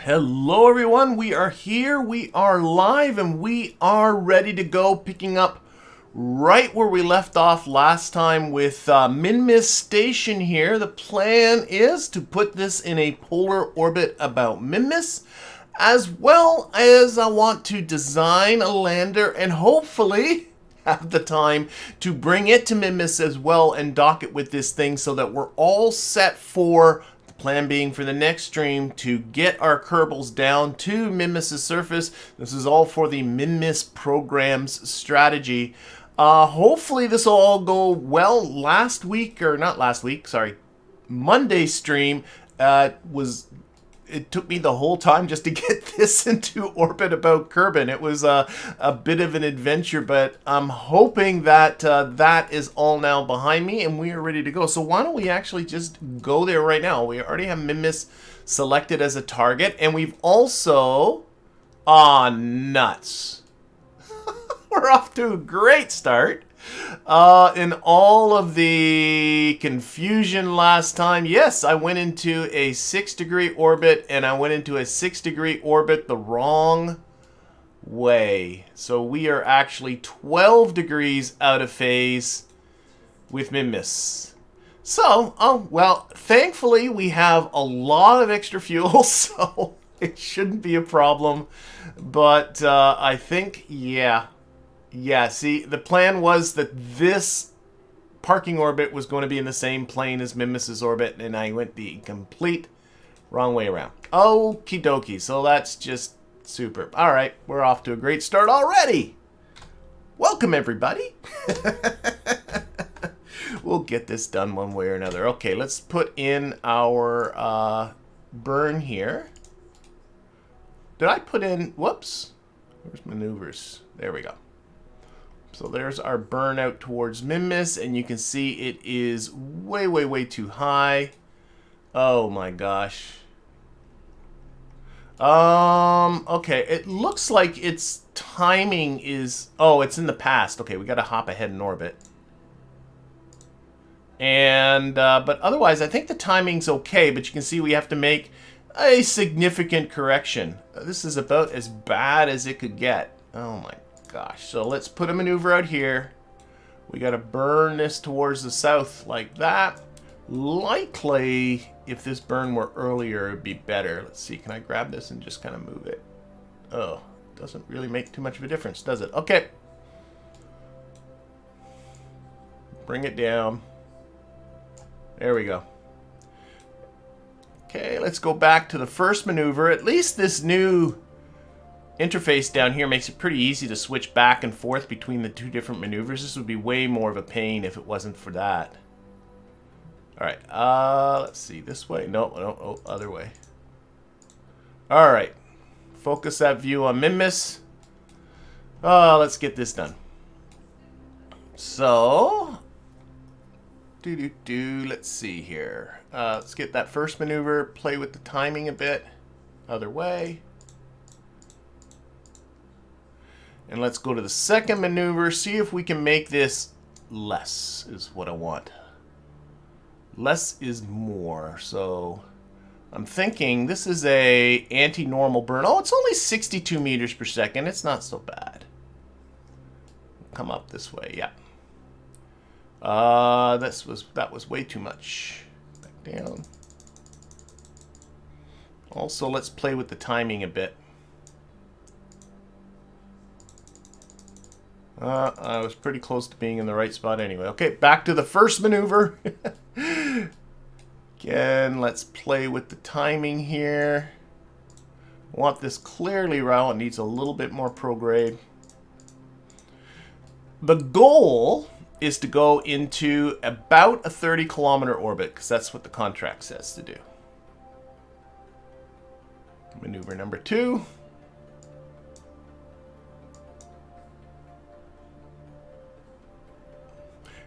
Hello everyone, we are here, we are live, and we are ready to go, picking up right where we left off last time with Minmus Station here. The plan is to put this in a polar orbit about Minmus, as well as I want to design a lander and hopefully have the time to bring it to Minmus as well and dock it with this thing so that we're all set for plan being for the next stream to get our Kerbals down to Minmus' surface. This is all for the Minmus program's strategy. Hopefully this will all go well. Monday stream it took me the whole time just to get this into orbit about Kerbin. It was a bit of an adventure, but I'm hoping that that is all now behind me and we are ready to go. So why don't we actually just go there right now? We already have Minmus selected as a target, and we've also... nuts. We're off to a great start. In all of the confusion last time, yes, I went into a 6-degree orbit, and I went into a 6-degree orbit the wrong way. So we are actually 12 degrees out of phase with Minmus. So, well, thankfully we have a lot of extra fuel, so it shouldn't be a problem. But I think, yeah, see, the plan was that this parking orbit was going to be in the same plane as Minmus' orbit, and I went the complete wrong way around. Okie dokie, so that's just super. Alright, we're off to a great start already! Welcome, everybody! We'll get this done one way or another. Okay, let's put in our burn here. Did I put in... Whoops. Where's maneuvers? There we go. So there's our burn out towards Minmus, and you can see it is way, way, way too high. Oh my gosh. Okay, it looks like its timing is... Oh, it's in the past. Okay, we gotta hop ahead in orbit. And, but otherwise, I think the timing's okay, but you can see we have to make a significant correction. This is about as bad as it could get. Oh my gosh. So let's put a maneuver out here. We got to burn this towards the south like that. Likely, if this burn were earlier, it would be better. Let's see. Can I grab this and just kind of move it? Oh, doesn't really make too much of a difference, does it? Okay. Bring it down. There we go. Okay, let's go back to the first maneuver. At least this new interface down here makes it pretty easy to switch back and forth between the two different maneuvers. This would be way more of a pain if it wasn't for that. Alright, let's see, this way? No, other way. Alright, focus that view on Minmus. Let's get this done. So, let's see here. Let's get that first maneuver, play with the timing a bit. Other way. And let's go to the second maneuver, see if we can make this less, is what I want. Less is more. So I'm thinking this is a anti-normal burn. Oh, it's only 62 meters per second. It's not so bad. Come up this way, yeah. That was way too much. Back down. Also, let's play with the timing a bit. I was pretty close to being in the right spot anyway. Okay, back to the first maneuver. Again, let's play with the timing here. I want this clearly raw. It needs a little bit more prograde. The goal is to go into about a 30-kilometer orbit, because that's what the contract says to do. Maneuver number 2.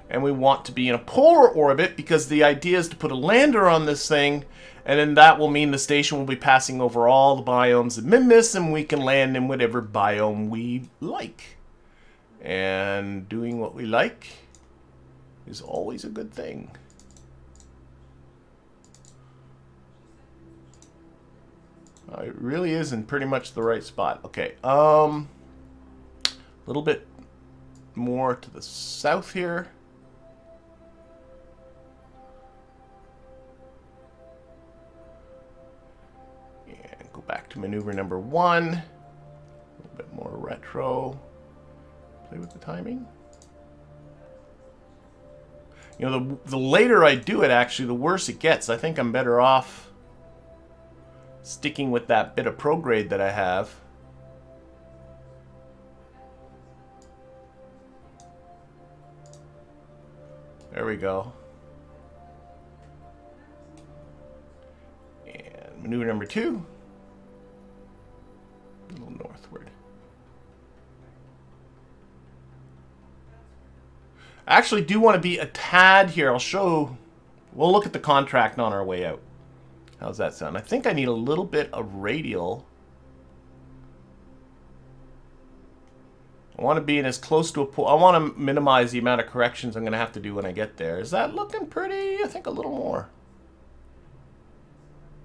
And we want to be in a polar orbit because the idea is to put a lander on this thing, and then that will mean the station will be passing over all the biomes of Minmus, and we can land in whatever biome we like. And doing what we like is always a good thing. It really is in pretty much the right spot. Okay, a little bit more to the south here. And go back to maneuver number 1. A little bit more retro. Play with the timing. You know, the later I do it, actually, the worse it gets. I think I'm better off sticking with that bit of prograde that I have. There we go. And maneuver number 2. A little northward. I actually do want to be a tad here. I'll show. We'll look at the contract on our way out. How's that sound? I think I need a little bit of radial. I want to be in as close to a pool. I want to minimize the amount of corrections I'm going to have to do when I get there. Is that looking pretty? I think a little more.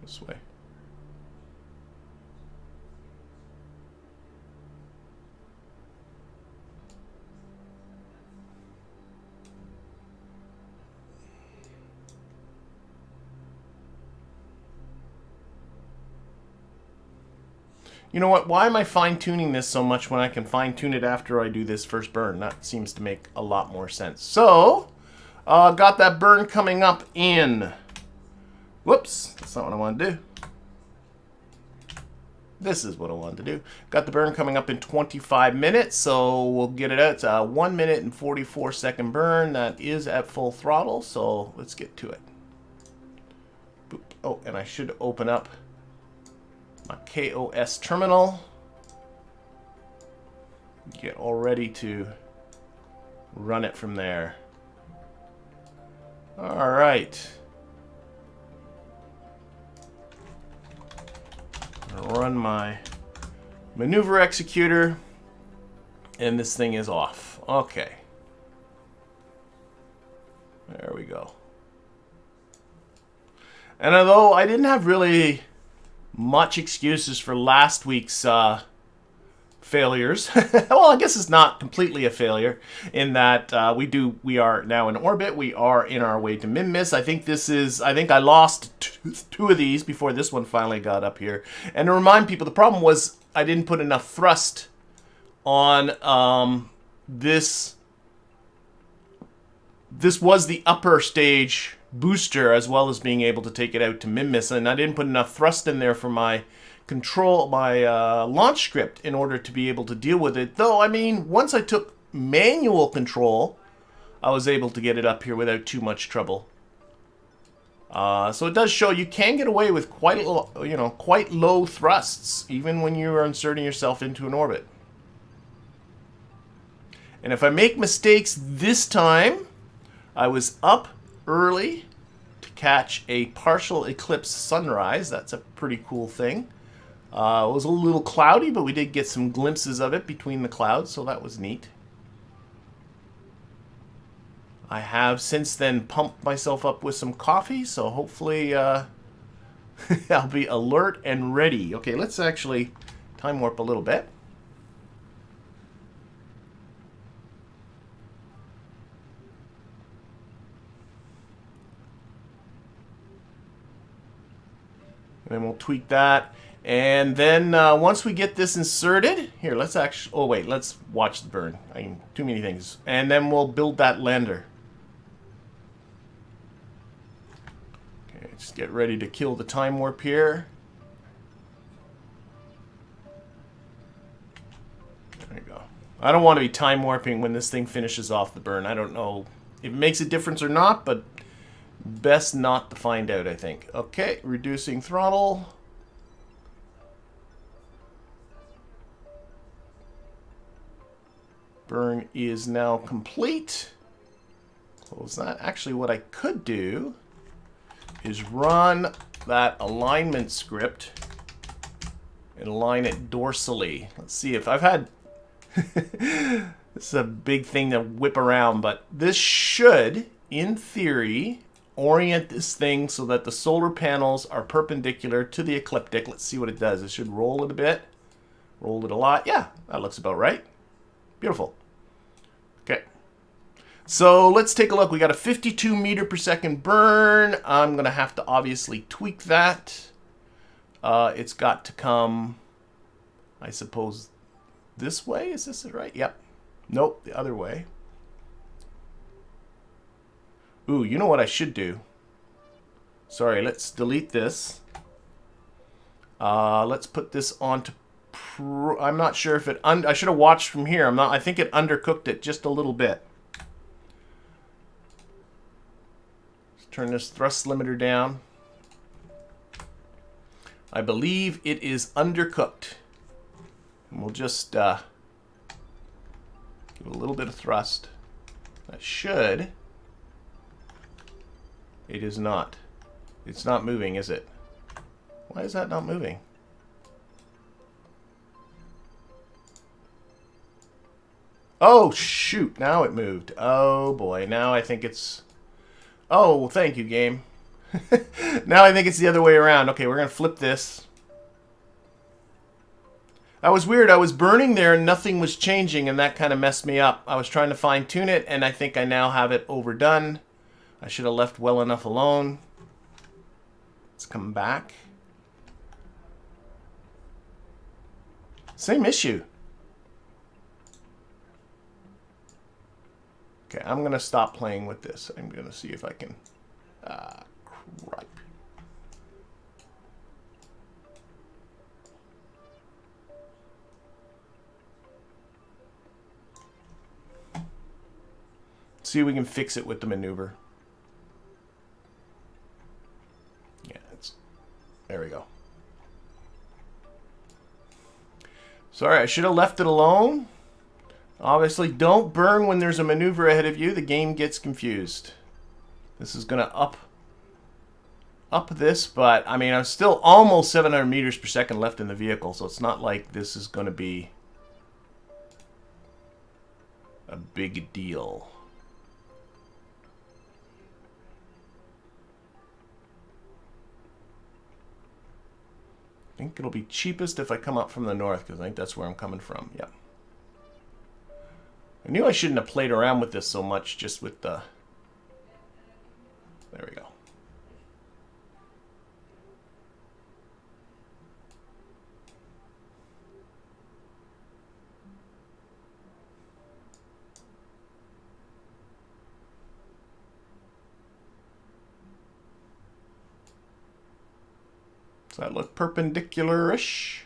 This way. You know what? Why am I fine-tuning this so much when I can fine-tune it after I do this first burn? That seems to make a lot more sense. So, got that burn coming up in... Whoops, that's not what I wanted to do. This is what I wanted to do. Got the burn coming up in 25 minutes, so we'll get it out. It's a 1 minute and 44 second burn. That is at full throttle, so let's get to it. Boop. Oh, and I should open up my KOS terminal. Get all ready to run it from there. All right. Run my maneuver executor, and this thing is off. Okay. There we go. And although I didn't have really much excuses for last week's failures. Well, I guess it's not completely a failure in that we are now in orbit. We are in our way to Minmus. I think I lost two of these before this one finally got up here. And to remind people, the problem was I didn't put enough thrust on this. This was the upper stage booster, as well as being able to take it out to Minmus, and I didn't put enough thrust in there for my launch script in order to be able to deal with it. Though, I mean, once I took manual control, I was able to get it up here without too much trouble. So it does show you can get away with quite low thrusts, even when you are inserting yourself into an orbit. And if I make mistakes this time, I was up early to catch a partial eclipse sunrise. That's a pretty cool thing. It was a little cloudy, but we did get some glimpses of it between the clouds, so that was neat. I have since then pumped myself up with some coffee, so hopefully I'll be alert and ready. Okay, let's actually time warp a little bit. And we'll tweak that. And then once we get this inserted, here, let's actually, oh wait, let's watch the burn. I mean, too many things. And then we'll build that lander. Okay, just get ready to kill the time warp here. There you go. I don't want to be time warping when this thing finishes off the burn. I don't know if it makes a difference or not, but best not to find out, I think. Okay, reducing throttle. Burn is now complete. Close that. Actually, what I could do is run that alignment script and align it dorsally. Let's see if I've had... This is a big thing to whip around, but this should, in theory, orient this thing so that the solar panels are perpendicular to the ecliptic. Let's see what it does. It should roll it a bit. Roll it a lot. Yeah, that looks about right. Beautiful. Okay. So let's take a look. We got a 52 meter per second burn. I'm going to have to obviously tweak that. It's got to come, I suppose, this way. Is this it right? Yep. Nope, the other way. Ooh, you know what I should do? Sorry, let's delete this. Let's put this onto I'm not sure if it I should have watched from here. I think it undercooked it just a little bit. Let's turn this thrust limiter down. I believe it is undercooked. And we'll just give it a little bit of thrust. That should. It is not. It's not moving, is it? Why is that not moving? Oh, shoot. Now it moved. Oh, boy. Now I think it's... Oh, well, thank you, game. Now I think it's the other way around. Okay, we're going to flip this. That was weird. I was burning there and nothing was changing, and that kind of messed me up. I was trying to fine-tune it, and I think I now have it overdone. I should have left well enough alone. Let's come back. Same issue. Okay, I'm going to stop playing with this. I'm going to see if I can... crap. See if we can fix it with the maneuver. Yeah, there we go. Sorry, I should have left it alone. Obviously, don't burn when there's a maneuver ahead of you. The game gets confused. This is going to up this, but I mean, I'm still almost 700 meters per second left in the vehicle, so it's not like this is going to be a big deal. I think it'll be cheapest if I come up from the north, because I think that's where I'm coming from. Yep. I knew I shouldn't have played around with this so much, just with the... There we go. Does that look perpendicular-ish?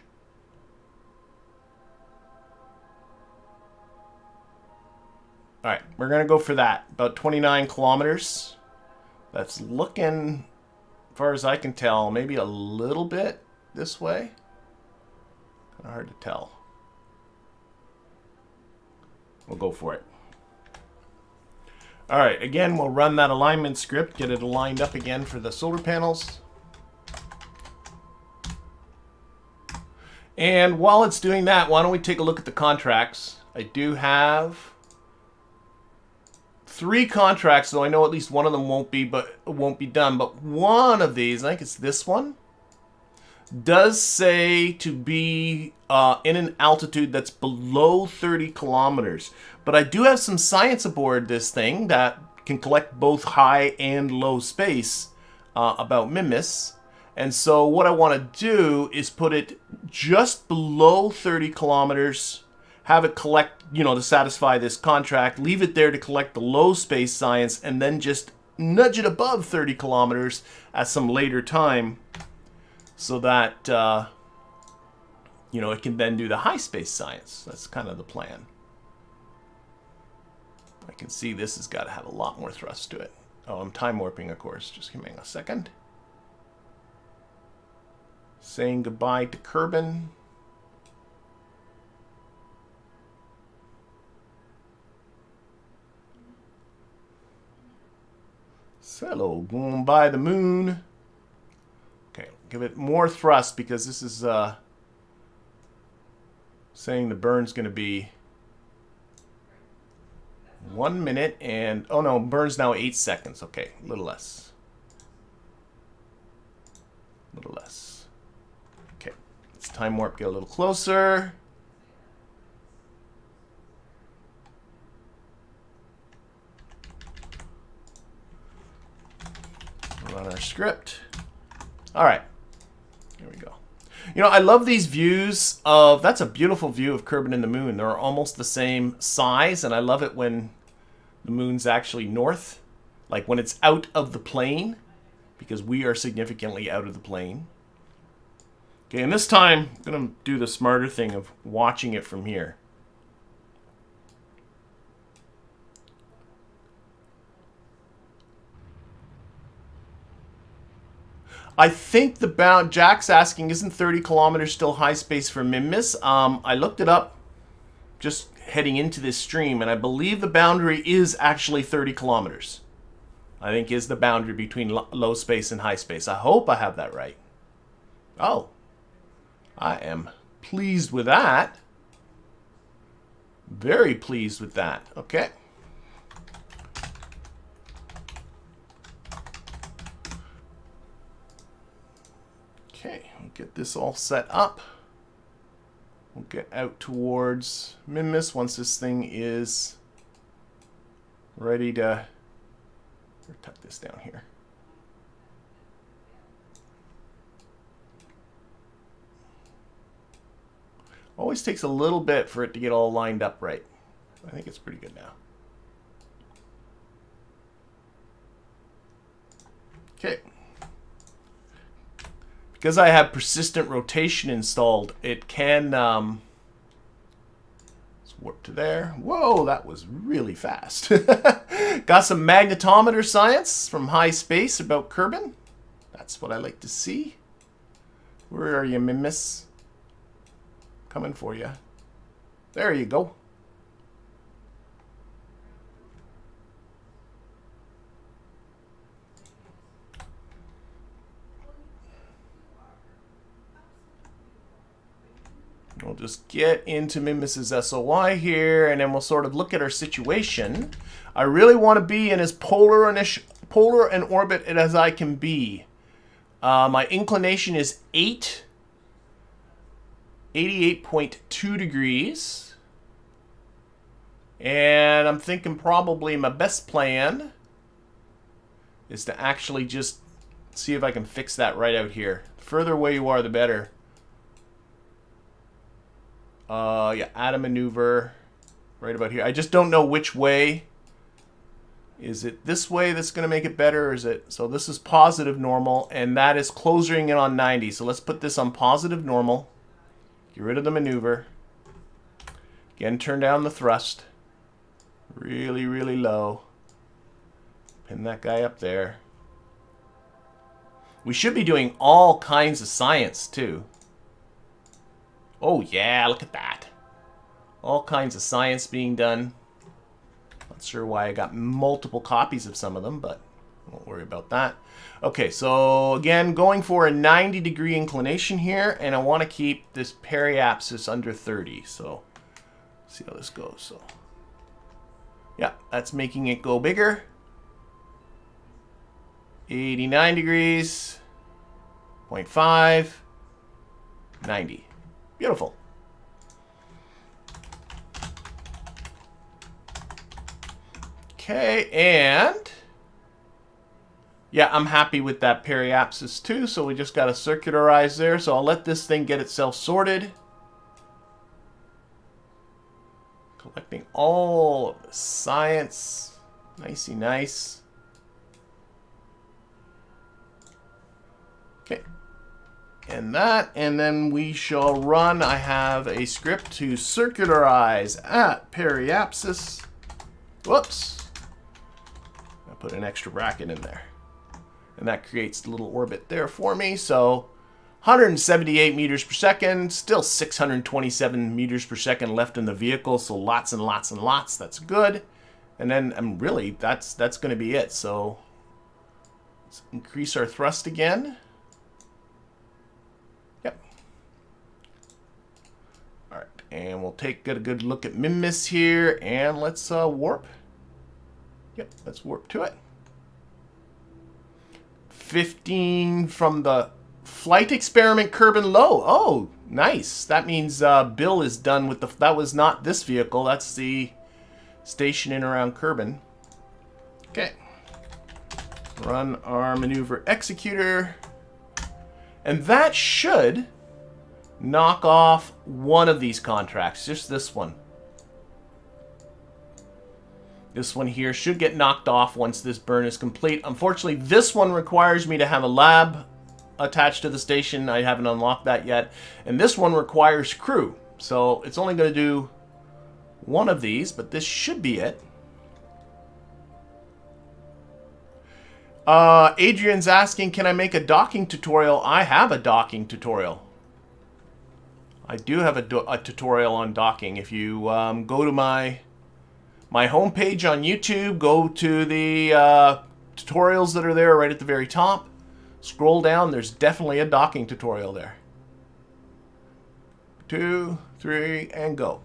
All right, we're going to go for that. About 29 kilometers. That's looking, as far as I can tell, maybe a little bit this way. Kind of hard to tell. We'll go for it. All right, again, we'll run that alignment script, get it aligned up again for the solar panels. And while it's doing that, why don't we take a look at the contracts? I do have 3 contracts, though I know at least one of them won't be done. But one of these, I think it's this one, does say to be in an altitude that's below 30 kilometers. But I do have some science aboard this thing that can collect both high and low space about Minmus. And so what I want to do is put it just below 30 kilometers, have it collect, to satisfy this contract, leave it there to collect the low space science, and then just nudge it above 30 kilometers at some later time so that, it can then do the high space science. That's kind of the plan. I can see this has got to have a lot more thrust to it. Oh, I'm time warping, of course. Just give me a second. Saying goodbye to Kerbin. Hello, going by the moon. Okay, give it more thrust because this is saying the burn's going to be 1 minute and... Oh no, burn's now 8 seconds. Okay, a little less. time warp, get a little closer. Run our script. All right, here we go. You know, I love these views of, that's a beautiful view of Kerbin and the moon. They're almost the same size, and I love it when the moon's actually north, like when it's out of the plane, because we are significantly out of the plane. Okay, and this time, I'm going to do the smarter thing of watching it from here. I think the bound, Jack's asking, isn't 30 kilometers still high space for Minmus? I looked it up just heading into this stream, and I believe the boundary is actually 30 kilometers. I think is the boundary between low space and high space. I hope I have that right. Oh, I am pleased with that. Very pleased with that. Okay. Okay, we'll get this all set up. We'll get out towards Minmus once this thing is ready to tuck this down here. Always takes a little bit for it to get all lined up right. I think it's pretty good now. Okay. Because I have persistent rotation installed, it can let's warp to there. Whoa, that was really fast. Got some magnetometer science from high space about Kerbin. That's what I like to see. Where are you, Minmus? Coming for you. There you go. We'll just get into Minmus's SOI here, and then we'll sort of look at our situation. I really want to be in as polar an orbit as I can be. My inclination is 88.2 degrees. And I'm thinking probably my best plan is to actually just see if I can fix that right out here. The further away you are, the better. Yeah, add a maneuver right about here. I just don't know which way. Is it this way that's going to make it better, or is it... So this is positive normal, and that is closing in on 90. So let's put this on positive normal. Get rid of the maneuver. Again, turn down the thrust. Really, really low. Pin that guy up there. We should be doing all kinds of science, too. Oh, yeah, look at that. All kinds of science being done. Not sure why I got multiple copies of some of them, but won't worry about that. Okay, so again, going for a 90-degree inclination here, and I want to keep this periapsis under 30. So, see how this goes. So, yeah, that's making it go bigger. 89 degrees, 0.5, 90. Beautiful. Okay, and yeah, I'm happy with that periapsis too, so we just got to circularize there. So I'll let this thing get itself sorted. Collecting all of the science. Nicey nice. Okay. And that, and then we shall run. I have a script to circularize at periapsis. Whoops. I put an extra bracket in there. And that creates the little orbit there for me. So 178 meters per second, still 627 meters per second left in the vehicle. So lots and lots and lots. That's good. And then I'm really, that's going to be it. So let's increase our thrust again. Yep. All right, and we'll take a good look at Minmus here, and let's warp. Yep, let's warp to it. 15 from the flight experiment Kerbin low. Oh, Nice. That means Bill is done with the... That was not this vehicle. That's the station in around Kerbin. Okay. Run our maneuver executor. And that should knock off one of these contracts. Just this one. This one here should get knocked off once this burn is complete. Unfortunately, this one requires me to have a lab attached to the station. I haven't unlocked that yet. And this one requires crew. So it's only going to do one of these, but this should be it. Adrian's asking, can I make a docking tutorial? I have a docking tutorial. I do have a tutorial on docking. If you go to my homepage on YouTube, go to the tutorials that are there right at the very top. Scroll down, there's definitely a docking tutorial there. 2, 3, and go.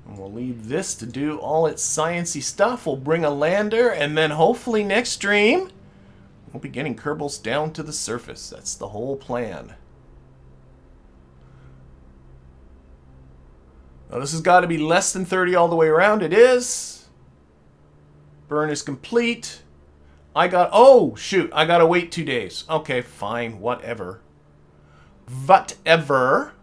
And we'll leave this to do all its sciencey stuff. We'll bring a lander, and then hopefully next stream, we'll be getting Kerbals down to the surface. That's the whole plan. Now this has got to be less than 30 all the way around. It is. Burn is complete. Oh, shoot. I got to wait 2 days. Okay, fine. Whatever. Whatever.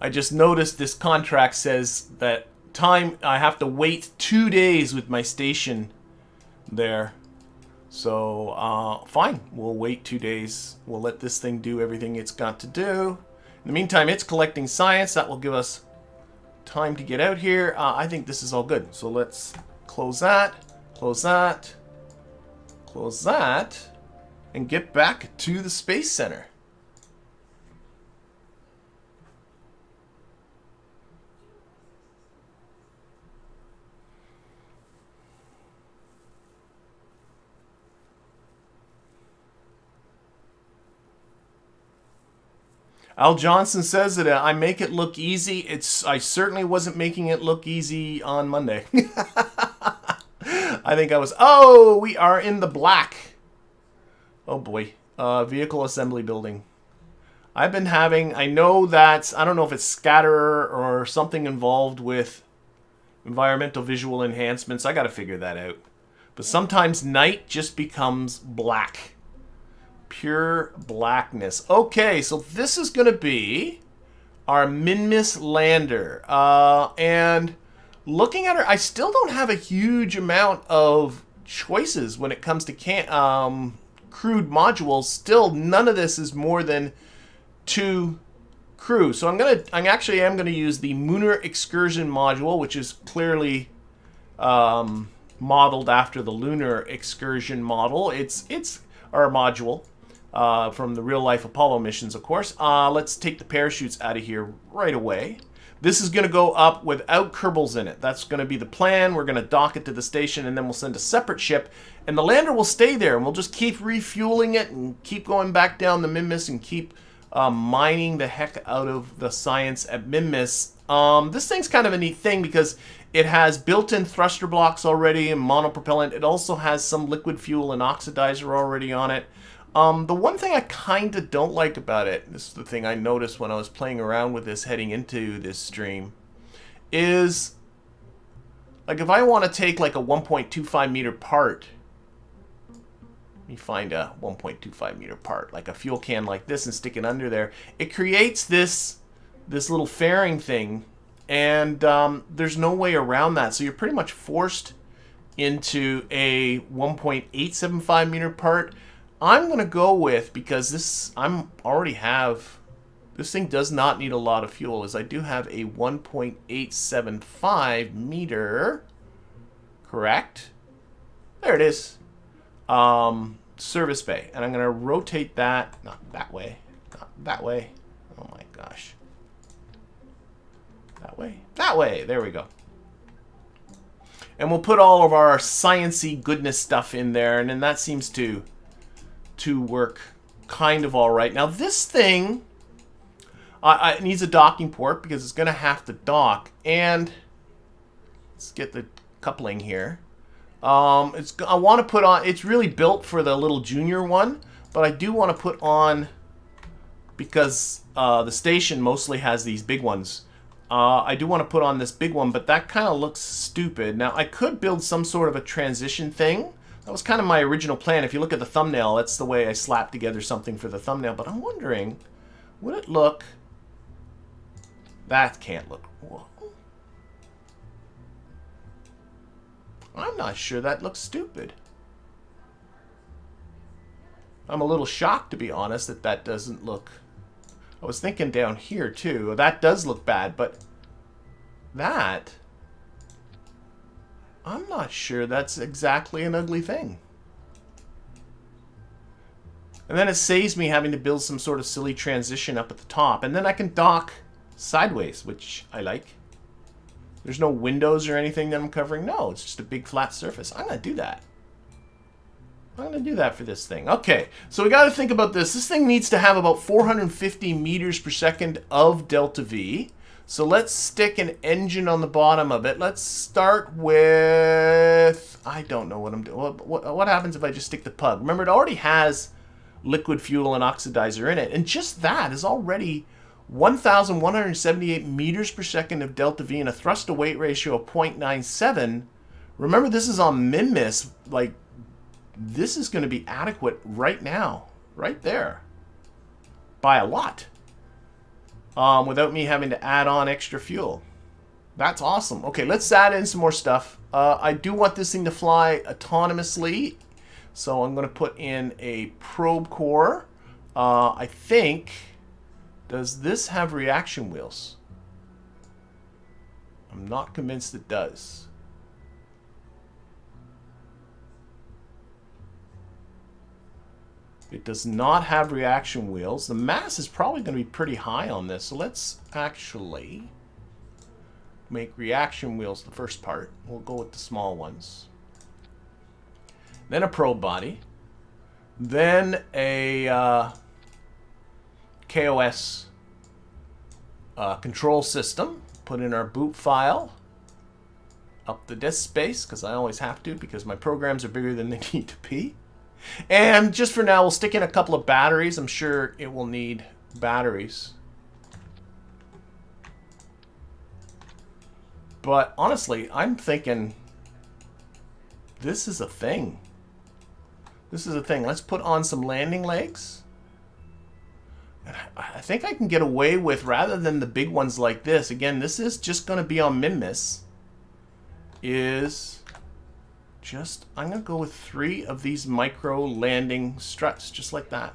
I just noticed this contract says that I have to wait 2 days with my station there. So, fine. We'll wait 2 days. We'll let this thing do everything it's got to do. In the meantime, it's collecting science. That will give us time to get out here. I think this is all good. So let's close that, close that, close that, and get back to the Space Center. Al Johnson says that I make it look easy. I certainly wasn't making it look easy on Monday. I think I was... Oh, we are in the black. Oh boy. Vehicle assembly building. I've been having... I know that... I don't know if it's scatterer or something involved with environmental visual enhancements. I got to figure that out. But sometimes night just becomes black. Pure blackness. Okay, so this is going to be our Minmus lander. And looking at her, I still don't have a huge amount of choices when it comes to crewed modules. Still, none of this is more than 2 crew. So I actually am going to use the Lunar Excursion module, which is clearly modeled after the Lunar Excursion model. It's our module. From the real-life Apollo missions, of course. Let's take the parachutes out of here right away. This is going to go up without Kerbals in it. That's going to be the plan. We're going to dock it to the station, and then we'll send a separate ship. And the lander will stay there, and we'll just keep refueling it and keep going back down the Minmus and keep mining the heck out of the science at Minmus. This thing's kind of a neat thing because it has built-in thruster blocks already and monopropellant. It also has some liquid fuel and oxidizer already on it. The one thing I kind of don't like about it, this is the thing I noticed when I was playing around with this heading into this stream, is like if I want to take like a 1.25 meter part, let me find a 1.25 meter part, like a fuel can like this and stick it under there, it creates this little fairing thing, and there's no way around that, so you're pretty much forced into a 1.875 meter part. I'm going to go with, because this thing does not need a lot of fuel, is I do have a 1.875 meter, correct? There it is. Service bay. And I'm going to rotate that, not that way, not that way. Oh my gosh. That way, there we go. And we'll put all of our sciencey goodness stuff in there, and then that seems to work kind of all right. Now this thing, It needs a docking port because it's going to have to dock. And let's get the coupling here. I want to put on, it's really built for the little junior one, but I do want to put on, because the station mostly has these big ones. I do want to put on this big one, but that kind of looks stupid. Now, I could build some sort of a transition thing. That was kind of my original plan. If you look at the thumbnail, that's the way I slapped together something for the thumbnail. But I'm wondering, would it look... That can't look... Whoa. I'm not sure that looks stupid. I'm a little shocked, to be honest, that that doesn't look... I was thinking down here, too. That does look bad, but... That... I'm not sure that's exactly an ugly thing. And then it saves me having to build some sort of silly transition up at the top. And then I can dock sideways, which I like. There's no windows or anything that I'm covering. No, it's just a big flat surface. I'm going to do that. I'm going to do that for this thing. Okay, so we got to think about this. This thing needs to have about 450 meters per second of delta V. So let's stick an engine on the bottom of it. Let's start with... I don't know what I'm doing. What happens if I just stick the pug? Remember, it already has liquid fuel and oxidizer in it. And just that is already 1,178 meters per second of delta V and a thrust-to-weight ratio of 0.97. Remember, this is on Minmus. Like, this is going to be adequate right now. Right there. By a lot. Without me having to add on extra fuel. That's awesome. Okay, let's add in some more stuff. I do want this thing to fly autonomously, so I'm going to put in a probe core. I think, does this have reaction wheels? I'm not convinced it does. It does not have reaction wheels. The mass is probably going to be pretty high on this. So let's actually make reaction wheels the first part. We'll go with the small ones. Then a probe body. Then a KOS control system. Put in our boot file. Up the disk space, because I always have to, because my programs are bigger than they need to be. And just for now, we'll stick in a couple of batteries. I'm sure it will need batteries. But honestly, I'm thinking this is a thing. This is a thing. Let's put on some landing legs. And I think I can get away with, rather than the big ones like this, again, this is just going to be on Minmus, I'm going to go with 3 of these micro landing struts, just like that.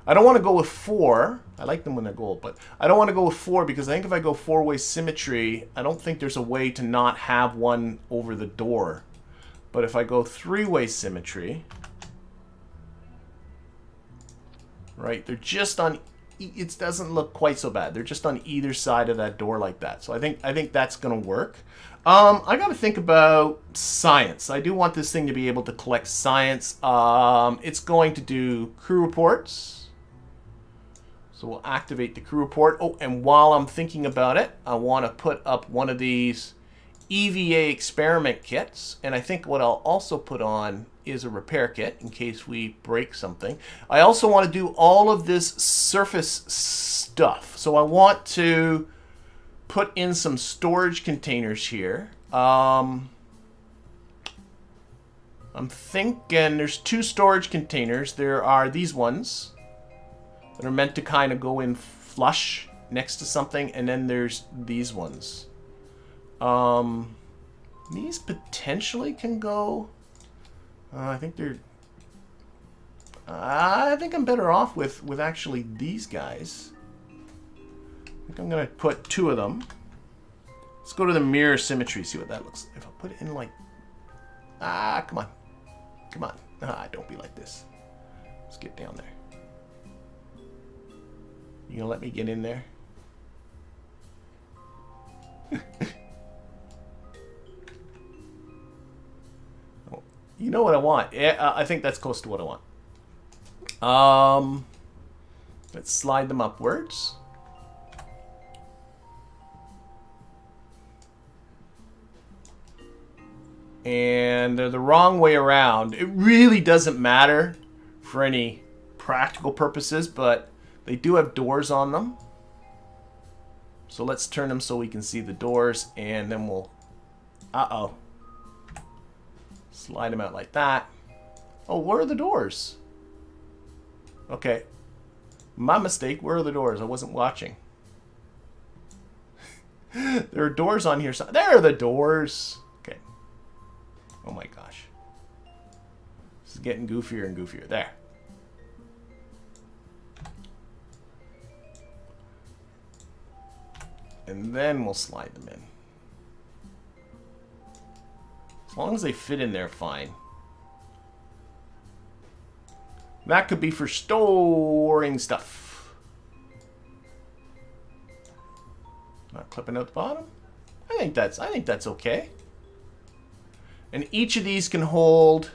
I don't want to go with 4. I like them when they're gold, but I don't want to go with 4 because I think if I go 4-way symmetry, I don't think there's a way to not have one over the door. But if I go 3-way symmetry, right, they're just on, it doesn't look quite so bad. They're just on either side of that door like that. So I think that's going to work. I got to think about science. I do want this thing to be able to collect science. It's going to do crew reports. So we'll activate the crew report. Oh, and while I'm thinking about it, I want to put up one of these EVA experiment kits. And I think what I'll also put on is a repair kit in case we break something. I also want to do all of this surface stuff. So I want to put in some storage containers here. I'm thinking there's 2 storage containers. There are these ones that are meant to kind of go in flush next to something, and then there's these ones. These potentially can go. I think they're. I think I'm better off with actually these guys. I think I'm gonna put 2 of them. Let's go to the mirror symmetry, see what that looks like. If I put it in like, come on, come on. Don't be like this. Let's get down there. You gonna let me get in there? You know what I want. I think that's close to what I want. Let's slide them upwards. And they're the wrong way around. It really doesn't matter for any practical purposes, but they do have doors on them. So let's turn them so we can see the doors, and then we'll... Uh-oh. Slide them out like that. Oh, where are the doors? Okay. My mistake. Where are the doors? I wasn't watching. There are doors on here. There are the doors. Okay. Oh my gosh. This is getting goofier and goofier. There. And then we'll slide them in. As long as they fit in there, fine. That could be for storing stuff. Not clipping out the bottom. I think that's okay. And each of these can hold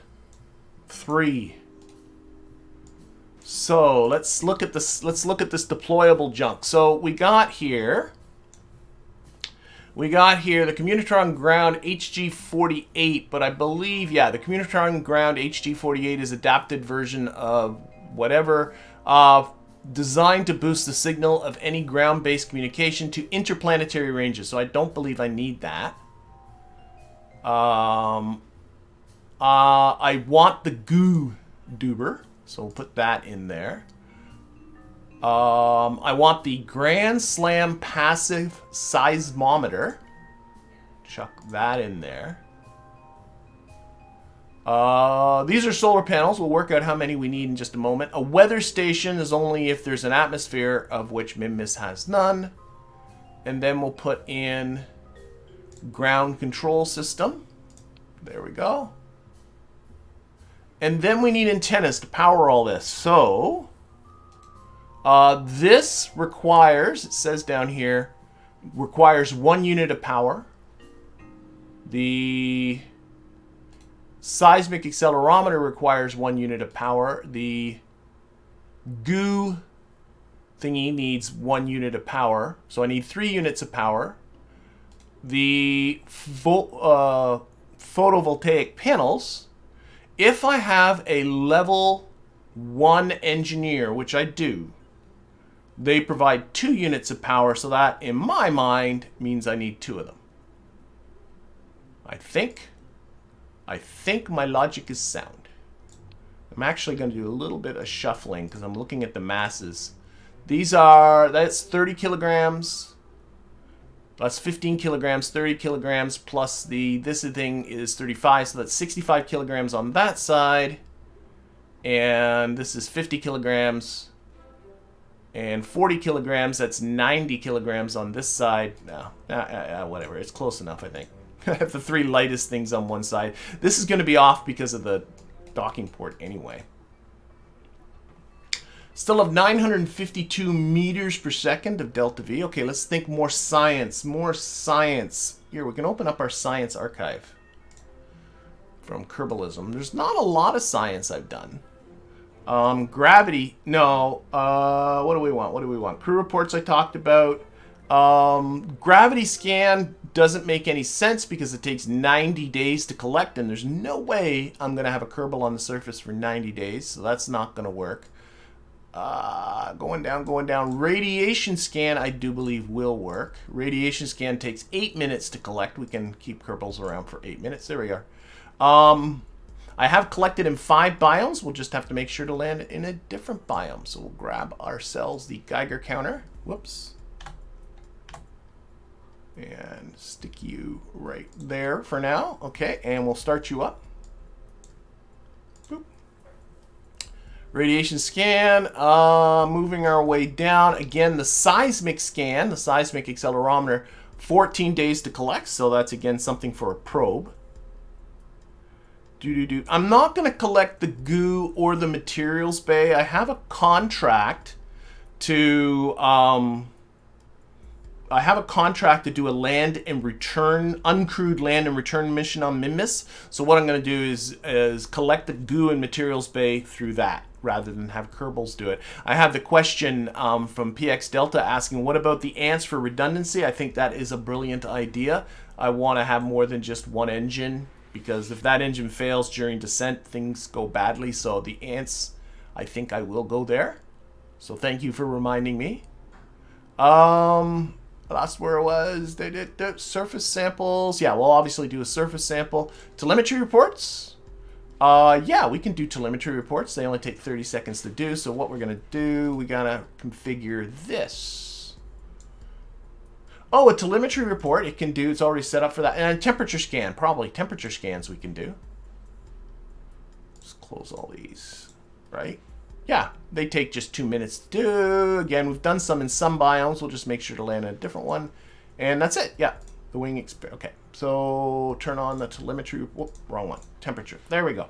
3. So let's look at this. Let's look at this deployable junk. So we got here the Communitron Ground HG48, but I believe, yeah, the Communitron Ground HG48 is adapted version of whatever, designed to boost the signal of any ground-based communication to interplanetary ranges. So I don't believe I need that. I want the goo duber, so we'll put that in there. I want the Grand Slam passive seismometer. Chuck that in there. These are solar panels. We'll work out how many we need in just a moment. A weather station is only if there's an atmosphere, of which Minmus has none. And then we'll put in ground control system. There we go. And then we need antennas to power all this. So this requires, it says down here, requires 1 unit of power. The seismic accelerometer requires 1 unit of power. The goo thingy needs 1 unit of power. So I need 3 units of power. The photovoltaic panels, if I have a level 1 engineer, which I do, they provide 2 units of power, so that, in my mind, means I need 2 of them. I think my logic is sound. I'm actually going to do a little bit of shuffling because I'm looking at the masses. That's 30 kilograms. That's 15 kilograms, 30 kilograms, plus this thing is 35, so that's 65 kilograms on that side. And this is 50 kilograms. And 40 kilograms, that's 90 kilograms on this side. No, whatever, it's close enough, I think. I have the 3 lightest things on one side. This is going to be off because of the docking port anyway. Still have 952 meters per second of delta V. Okay, let's think more science, more science. Here, we can open up our science archive from Kerbalism. There's not a lot of science I've done. Gravity, no. What do we want? What do we want? Crew reports I talked about. Gravity scan doesn't make any sense because it takes 90 days to collect, and there's no way I'm going to have a Kerbal on the surface for 90 days, so that's not going to work. Going down. Radiation scan, I do believe, will work. Radiation scan takes 8 minutes to collect. We can keep Kerbals around for 8 minutes. There we are. I have collected in 5 biomes. We'll just have to make sure to land in a different biome. So we'll grab ourselves the Geiger counter. Whoops. And stick you right there for now. Okay, and we'll start you up. Boop. Radiation scan. Moving our way down. Again, the seismic scan, the seismic accelerometer, 14 days to collect. So that's, again, something for a probe. I'm not going to collect the goo or the materials bay. I have a contract to I have a contract to do a land and return, uncrewed land and return mission on Minmus. So what I'm going to do is collect the goo and materials bay through that, rather than have Kerbals do it. I have the question from PX Delta asking, what about the ants for redundancy? I think that is a brilliant idea. I want to have more than just one engine, because if that engine fails during descent, things go badly. So the ants, I think I will go there. So thank you for reminding me. That's where it was. They did surface samples. Yeah, we'll obviously do a surface sample. Telemetry reports. Yeah, we can do telemetry reports. They only take 30 seconds to do. So what we're going to do, we got to configure this. Oh, a telemetry report. It can do, it's already set up for that. And a temperature scan, probably temperature scans we can do. Just close all these, right? Yeah, they take just 2 minutes to do. Again, we've done some in some biomes. We'll just make sure to land in a different one. And that's it. Yeah, the wing okay. So turn on the telemetry. Whoop, wrong one. Temperature. There we go.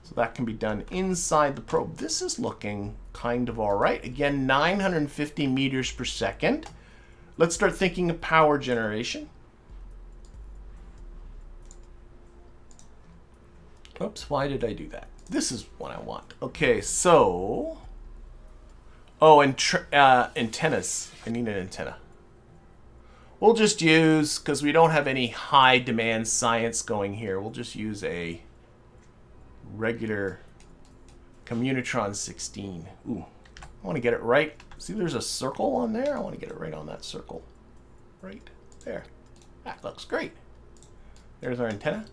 So that can be done inside the probe. This is looking kind of all right. Again, 950 meters per second. Let's start thinking of power generation. Oops, why did I do that? This is what I want. Okay, so... Oh, and antennas. I need an antenna. We'll just use, because we don't have any high demand science going here, we'll just use a regular Communitron 16. Ooh, I want to get it right. See, there's a circle on there. I want to get it right on that circle. Right there. That looks great. There's our antenna.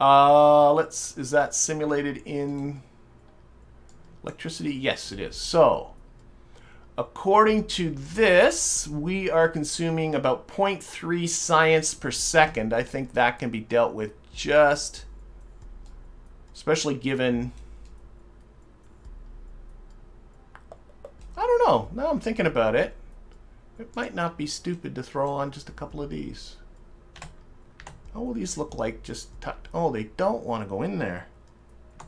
Is that simulated in electricity? Yes, it is. So, according to this, we are consuming about 0.3 science per second. I think that can be dealt with just, especially given, I don't know. Now I'm thinking about it. It might not be stupid to throw on just a couple of these. How will these look like just tucked? Oh, they don't want to go in there. I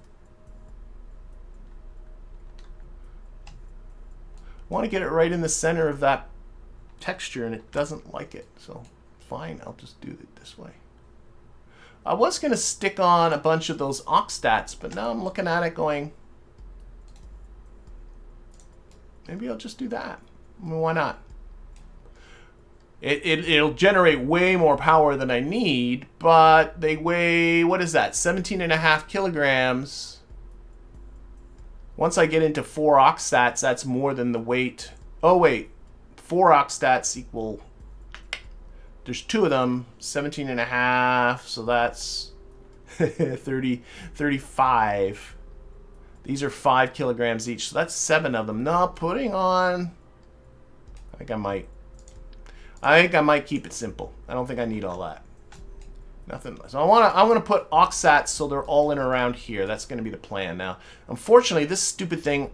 want to get it right in the center of that texture, and it doesn't like it. So, fine, I'll just do it this way. I was going to stick on a bunch of those oxstats, but now I'm looking at it going, maybe I'll just do that. I mean, why not? It'll generate way more power than I need, but they weigh, what is that, 17.5 kilograms. Once I get into 4 oxstats, that's more than the weight. Oh, wait, 4 oxstats equal, there's 2 of them, 17.5, so that's 35. These are 5 kilograms each, so that's 7 of them. No, putting on, I think I might keep it simple. I don't think I need all that. Nothing. So I want to put oxsats so they're all in around here. That's going to be the plan. Now, unfortunately, this stupid thing,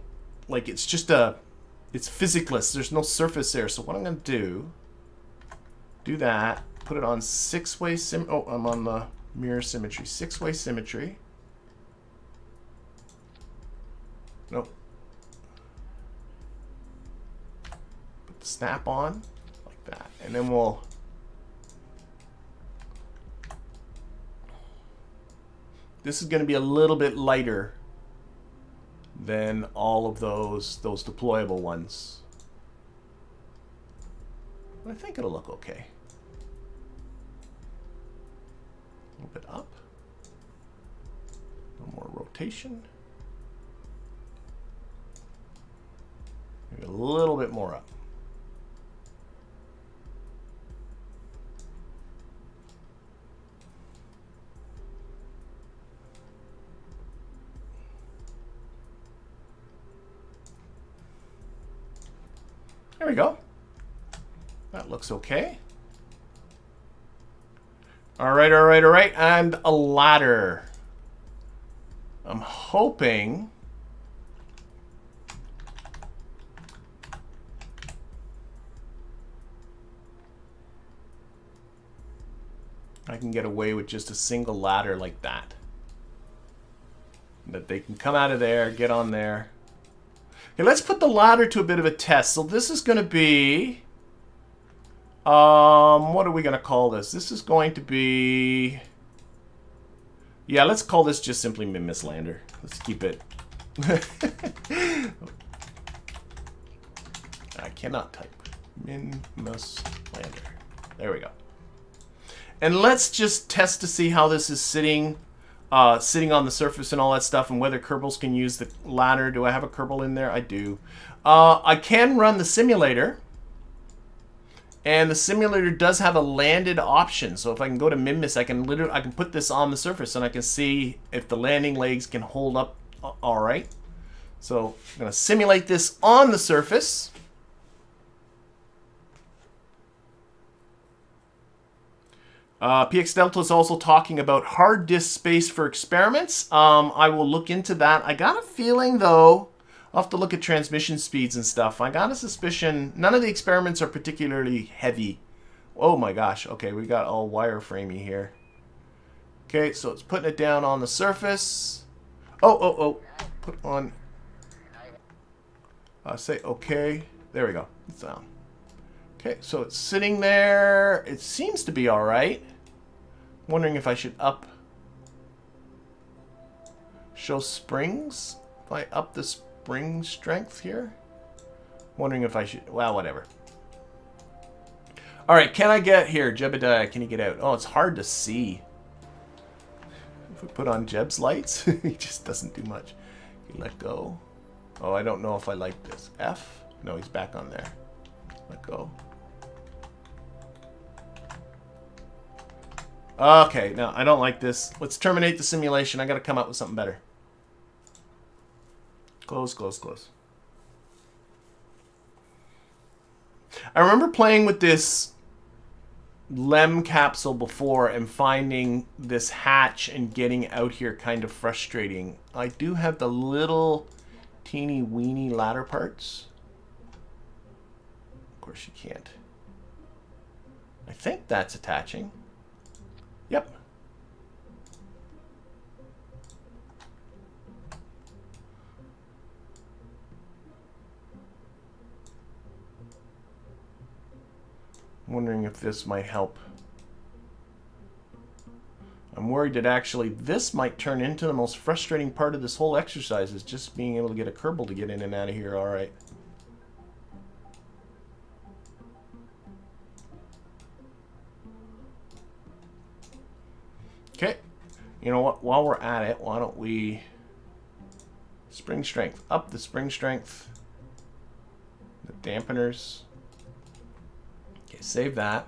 like it's physicless. There's no surface there. So what I'm going to do that. Put it on 6-way sim. Oh, I'm on the mirror symmetry. 6-way symmetry. Nope. Put the snap on. That. And then we'll this is going to be a little bit lighter than all of those deployable ones. But I think it'll look okay. A little bit up. A little more rotation. Maybe a little bit more up. There we go. That looks okay. All right, all right, all right. And a ladder. I'm hoping I can get away with just a single ladder like that. That they can come out of there, get on there. Okay, let's put the ladder to a bit of a test. So this is going to be What are we going to call this? This is going to be... Yeah, let's call this just simply Minmus Lander. Let's keep it... I cannot type. Minmus Lander. There we go. And let's just test to see how this is sitting on the surface and all that stuff, and whether Kerbals can use the ladder. Do I have a Kerbal in there? I do. I can run the simulator, and the simulator does have a landed option. So if I can go to Minmus, I can put this on the surface, and I can see if the landing legs can hold up. All right. So I'm going to simulate this on the surface. PX Delta is also talking about hard disk space for experiments. I will look into that. I got a feeling, though, I'll have to look at transmission speeds and stuff. I got a suspicion none of the experiments are particularly heavy. Oh my gosh. Okay, we got all wireframey here. Okay, so it's putting it down on the surface. Oh. Put on. Say okay. There we go. It's down. Okay, so it's sitting there. It seems to be all right. Wondering if I should show springs. If I up the spring strength here. Wondering if I should. Well, whatever. All right, can I get here, Jebediah? Can you get out? Oh, it's hard to see. If we put on Jeb's lights, he just doesn't do much. You let go. Oh, I don't know if I like this. F? No, he's back on there. Let go. Okay, no, I don't like this. Let's terminate the simulation. I gotta come up with something better. Close. I remember playing with this LEM capsule before and finding this hatch and getting out here kind of frustrating. I do have the little teeny weeny ladder parts. Of course you can't. I think that's attaching. Yep. I'm wondering if this might help. I'm worried that actually this might turn into the most frustrating part of this whole exercise, is just being able to get a Kerbal to get in and out of here. All right. Okay, you know what, while we're at it, why don't we spring strength, up the spring strength, the dampeners. Okay, save that.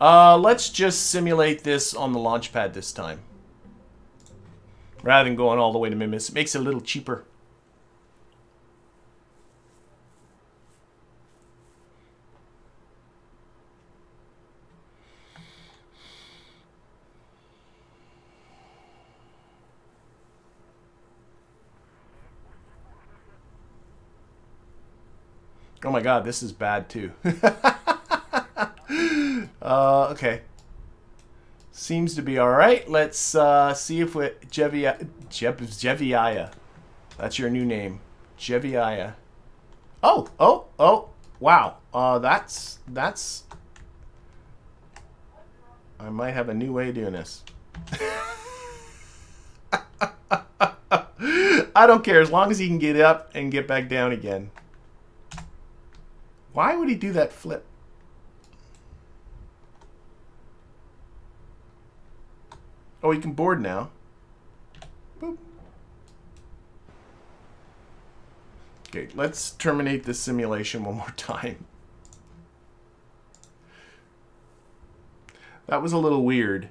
Let's just simulate this on the launch pad this time, rather than going all the way to Minmus. It makes it a little cheaper. Oh my god, this is bad too. Okay. Seems to be alright. Let's see if we... Jeviaya. That's your new name. Jeviaya. Oh! Wow. That's... I might have a new way of doing this. I don't care, as long as he can get up and get back down again. Why would he do that flip? Oh, he can board now. Boop. Okay, let's terminate this simulation one more time. That was a little weird.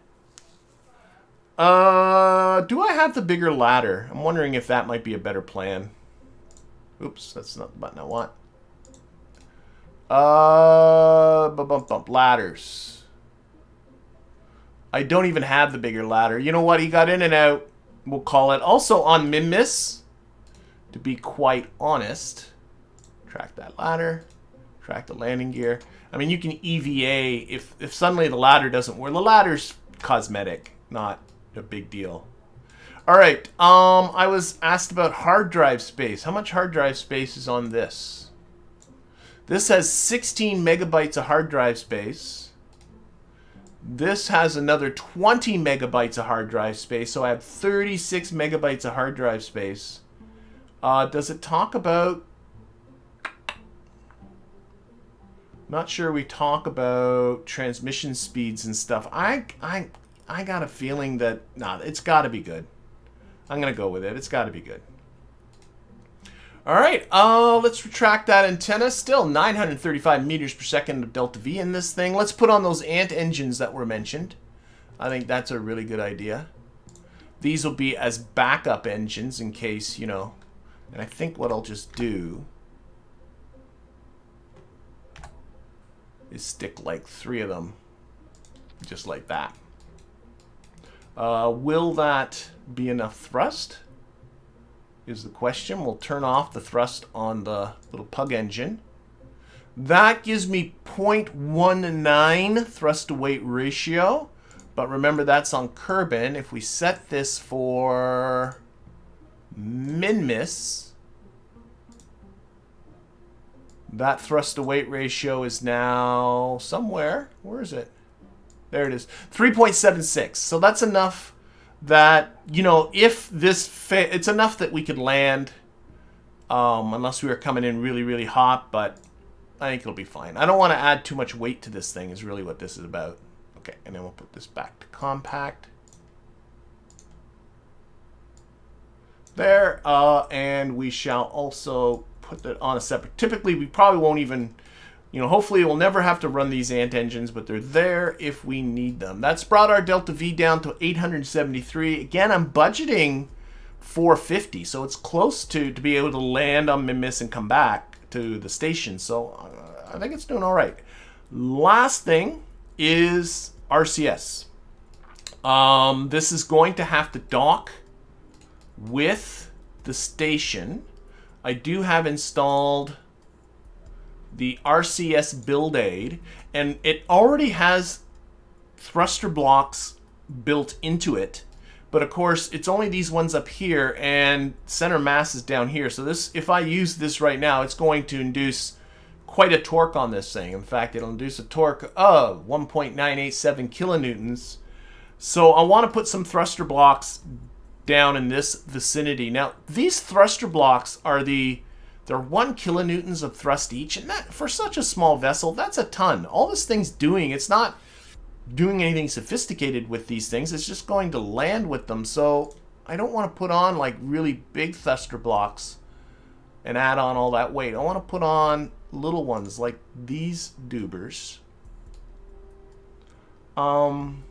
Do I have the bigger ladder? I'm wondering if that might be a better plan. Oops, that's not the button I want. Ladders. I don't even have the bigger ladder. You know what? He got in and out. We'll call it. Also on Minmus, to be quite honest, track that ladder, track the landing gear. I mean, you can EVA if suddenly the ladder doesn't work. The ladder's cosmetic, not a big deal. All right. I was asked about hard drive space. How much hard drive space is on this? This has 16 megabytes of hard drive space. This has another 20 megabytes of hard drive space, so I have 36 megabytes of hard drive space. Does it talk about... Not sure we talk about transmission speeds and stuff. I got a feeling that... Nah, it's got to be good. I'm going to go with it. It's got to be good. All right, let's retract that antenna. Still 935 meters per second of delta V in this thing. Let's put on those ant engines that were mentioned. I think that's a really good idea. These will be as backup engines in case, you know. And I think what I'll just do is stick like 3 of them, just like that. Will that be enough thrust? Is the question. We'll turn off the thrust on the little pug engine. That gives me 0.19 thrust to weight ratio. But remember, that's on Kerbin. If we set this for Minmus, that thrust to weight ratio is now somewhere. Where is it? There it is. 3.76. So that's enough that, you know, if this it's enough that we could land, unless we were coming in really, really hot, but I think it'll be fine. I don't want to add too much weight to this thing is really what this is about. Okay, and then we'll put this back to compact. There, and we shall also put that on a separate. Typically, we probably won't even, you know, hopefully we'll never have to run these ant engines, but they're there if we need them. That's brought our delta V down to 873. Again, I'm budgeting 450, so it's close to be able to land on Minmus and come back to the station. So I think it's doing all right. Last thing is RCS. This is going to have to dock with the station. I do have installed the RCS Build Aid, and it already has thruster blocks built into it, but of course it's only these ones up here and center mass is down here. So this, if I use this right now, it's going to induce quite a torque on this thing. In fact, it'll induce a torque of 1.987 kilonewtons. So I want to put some thruster blocks down in this vicinity. Now these thruster blocks are they're 1 kilonewtons of thrust each, and that, for such a small vessel, that's a ton. All this thing's doing, it's not doing anything sophisticated with these things, it's just going to land with them. So I don't want to put on like really big thruster blocks and add on all that weight. I want to put on little ones like these doobers. Can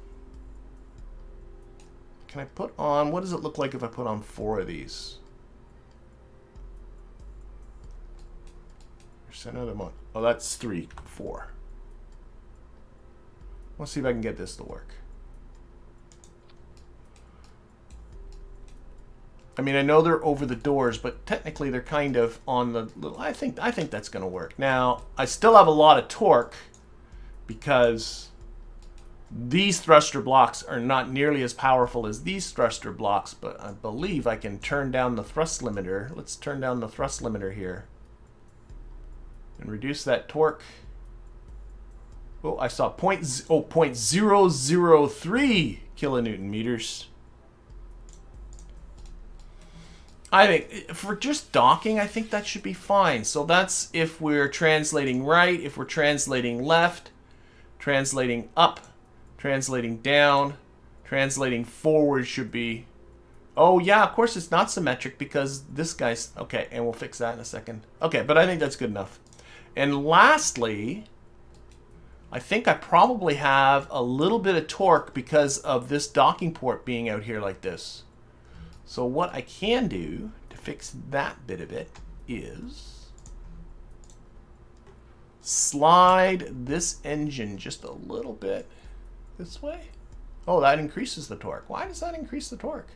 I put on, what does it look like if I put on 4 of these? Oh, that's 3, 4. Let's see if I can get this to work. I mean, I know they're over the doors, but technically they're kind of on the little... I think that's going to work. Now, I still have a lot of torque because these thruster blocks are not nearly as powerful as these thruster blocks, but I believe I can turn down the thrust limiter. Let's turn down the thrust limiter here and reduce that torque. Oh, I saw 0.003 kilonewton meters. I think for just docking, I think that should be fine. So that's if we're translating right, if we're translating left, translating up, translating down, translating forward should be... Oh yeah, of course it's not symmetric because this guy's... Okay, and we'll fix that in a second. Okay, but I think that's good enough. And lastly, I think I probably have a little bit of torque because of this docking port being out here like this. So what I can do to fix that bit of it is slide this engine just a little bit this way. Oh, that increases the torque. Why does that increase the torque?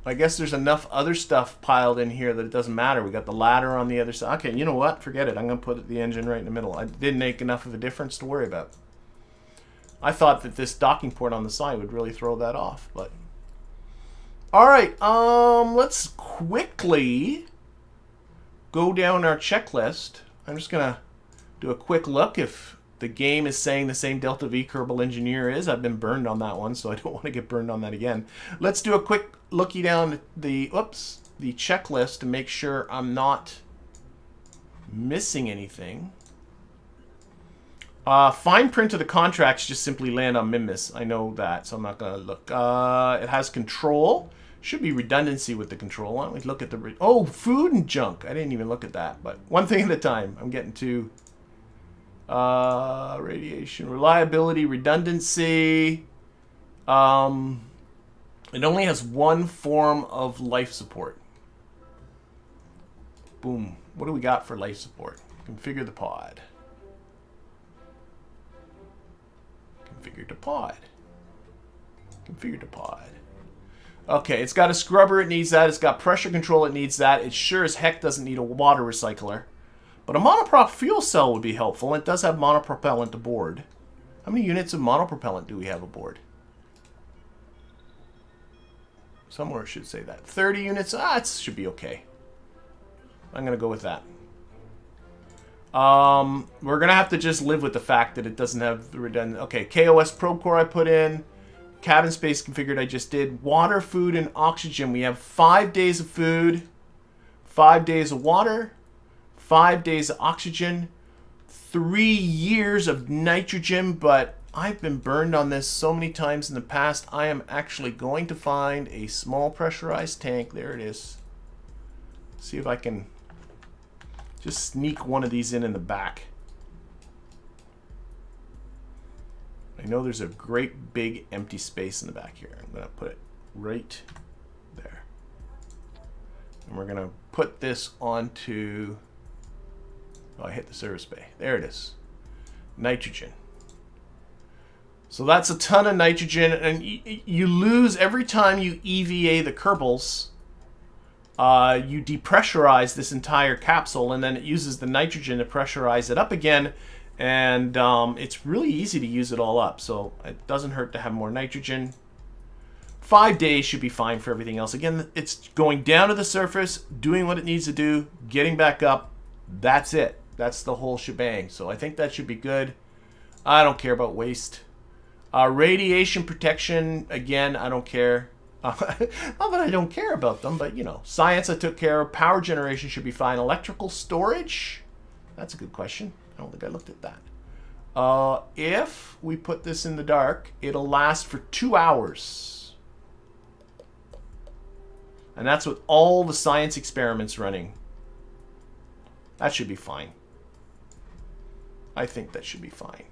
I guess there's enough other stuff piled in here that it doesn't matter. We got the ladder on the other side. Okay, you know what? Forget it. I'm going to put the engine right in the middle. I didn't make enough of a difference to worry about. I thought that this docking port on the side would really throw that off, but... All right, let's quickly go down our checklist. I'm just going to do a quick look if the game is saying the same Delta V Kerbal Engineer is. I've been burned on that one, so I don't want to get burned on that again. Let's do a quick looky down the checklist to make sure I'm not missing anything. Fine print of the contracts just simply land on Minmus. I know that, so I'm not going to look. It has control. Should be redundancy with the control. Why don't we look at the... Oh, food and junk. I didn't even look at that, but one thing at a time. I'm getting to radiation, reliability, redundancy. It only has one form of life support. Boom. What do we got for life support? Configure the pod. Configure the pod. Configure the pod. Okay, it's got a scrubber, it needs that. It's got pressure control, it needs that. It sure as heck doesn't need a water recycler. But a monoprop fuel cell would be helpful. It does have monopropellant aboard. How many units of monopropellant do we have aboard? Somewhere it should say that. 30 units. It should be okay. I'm going to go with that. We're going to have to just live with the fact that it doesn't have the redundant... Okay, KOS probe core I put in. Cabin space configured I just did. Water, food, and oxygen. We have 5 days of food, 5 days of water, 5 days of oxygen, 3 years of nitrogen, but I've been burned on this so many times in the past. I am actually going to find a small pressurized tank. There it is. See if I can just sneak one of these in the back. I know there's a great big empty space in the back here. I'm going to put it right there. And we're going to put this onto... Oh, I hit the service bay. There it is. Nitrogen. So that's a ton of nitrogen, and you lose every time you EVA the Kerbals. You depressurize this entire capsule, and then it uses the nitrogen to pressurize it up again. And it's really easy to use it all up, so it doesn't hurt to have more nitrogen. 5 days should be fine for everything else. Again, it's going down to the surface, doing what it needs to do, getting back up. That's it. That's the whole shebang. So I think that should be good. I don't care about waste. Radiation protection, again, I don't care. Not that I don't care about them, but, you know, science I took care of. Power generation should be fine. Electrical storage? That's a good question. I don't think I looked at that. If we put this in the dark, it'll last for 2 hours. And that's with all the science experiments running. That should be fine. I think that should be fine.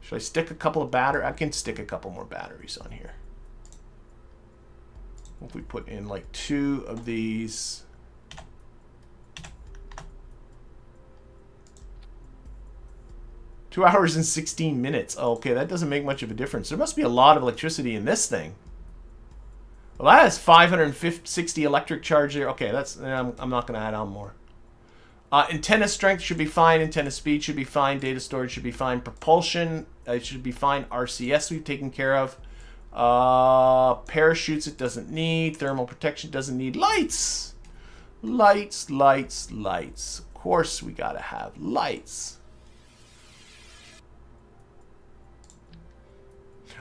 Should I stick a couple of batteries? I can stick a couple more batteries on here. If we put in like 2 of these... $2 and 16 minutes. Oh, okay, that doesn't make much of a difference. There must be a lot of electricity in this thing. Well, that has 560 electric charge there. Okay, that's... I'm not going to add on more. Antenna strength should be fine. Antenna speed should be fine. Data storage should be fine. Propulsion, it should be fine. RCS we've taken care of. Parachutes it doesn't need. Thermal protection doesn't need. Lights! Lights, lights, lights. Of course we got to have lights.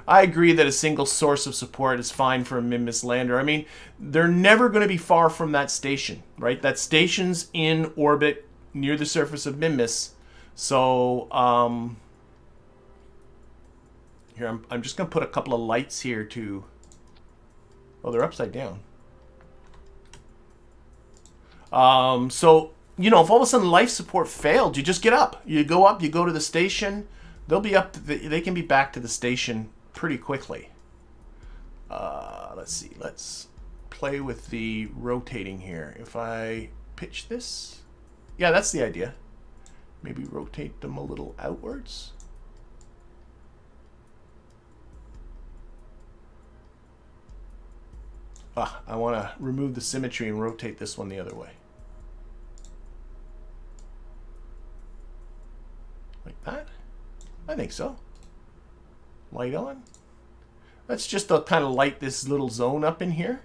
I agree that a single source of support is fine for a Minmus lander. I mean, they're never going to be far from that station, right? That station's in orbit near the surface of Minmus. So, here, I'm just going to put a couple of lights here to... Oh, they're upside down. So, you know, if all of a sudden life support failed, you just get up. You go up, you go to the station. They'll be up, they can be back to the station pretty quickly. Let's see. Let's play with the rotating here. If I pitch this, yeah, that's the idea. Maybe rotate them a little outwards. I want to remove the symmetry and rotate this one the other way. Like that? I think so. Light on. Let's just kind of light this little zone up in here.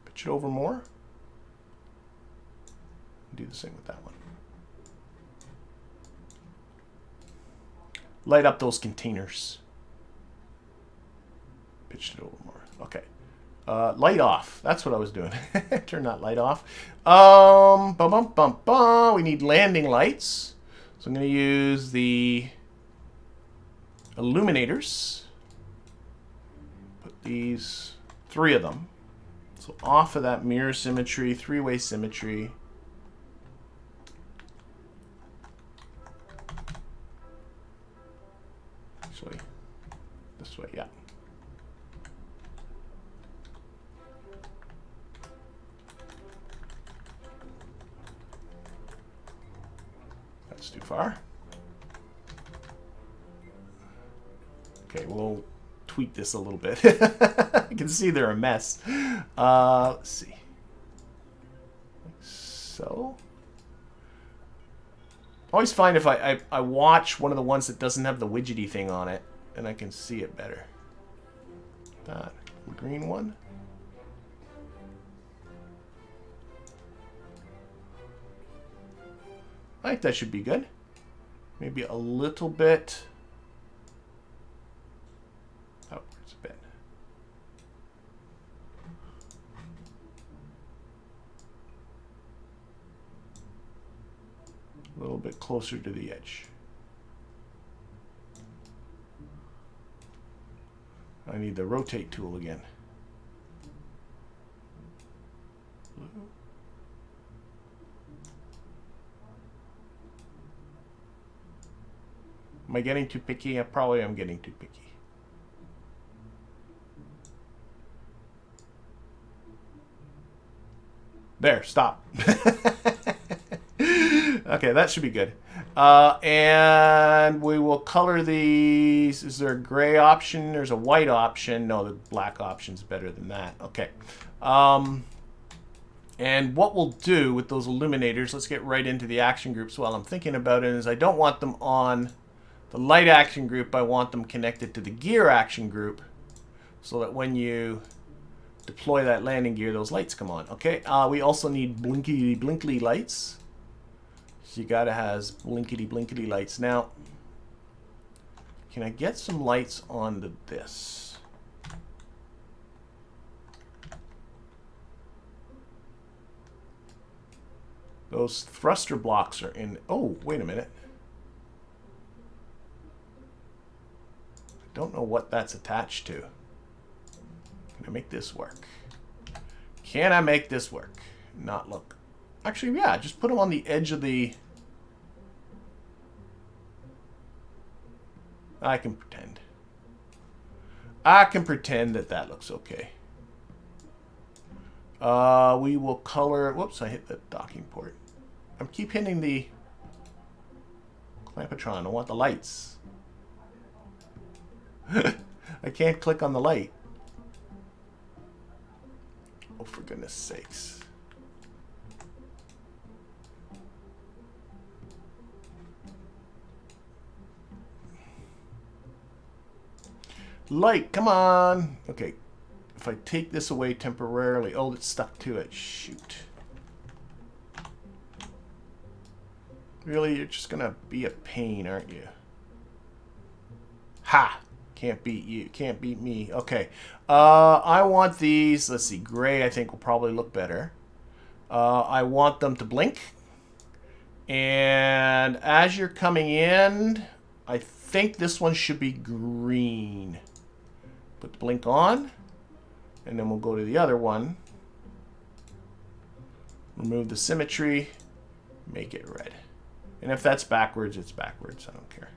Pitch it over more. Do the same with that one. Light up those containers. Pitched it a little more. Okay. Light off. That's what I was doing. Turn that light off. We need landing lights. So I'm going to use the illuminators. Put these, 3 of them. So off of that mirror symmetry, 3-way symmetry. Actually, this way, yeah. That's too far. Okay, we'll tweak this a little bit. I can see they're a mess. Let's see. Like so. Always find if I watch one of the ones that doesn't have the widgety thing on it, and I can see it better. That green one. I think that should be good. Maybe a little bit outwards a bit. A little bit closer to the edge. I need the rotate tool again. Am I getting too picky? I probably am getting too picky. There, stop. Okay, that should be good. And we will color these. Is there a gray option? There's a white option. No, the black option's better than that. Okay. And what we'll do with those illuminators, let's get right into the action groups while I'm thinking about it, is I don't want them on the light action group. I want them connected to the gear action group so that when you deploy that landing gear, those lights come on. Okay, we also need blinkety lights. So you gotta have blinkety lights. Now, can I get some lights onto this? Those thruster blocks are in. Oh, wait a minute. I don't know what that's attached to. Can I make this work? Can I make this work? Not look. Actually, yeah, just put them on the edge of the... I can pretend. I can pretend that that looks okay. We will color... Whoops, I hit the docking port. I keep hitting the clampatron. I want the lights. I can't click on the light. Oh, for goodness sakes. Light, come on. Okay, if I take this away temporarily. Oh, it's stuck to it. Shoot. Really, you're just gonna be a pain, aren't you? Ha! Can't beat you. Can't beat me. Okay. I want these. Let's see. Gray, I think, will probably look better. I want them to blink. And as you're coming in, I think this one should be green. Put the blink on. And then we'll go to the other one. Remove the symmetry. Make it red. And if that's backwards, it's backwards. I don't care.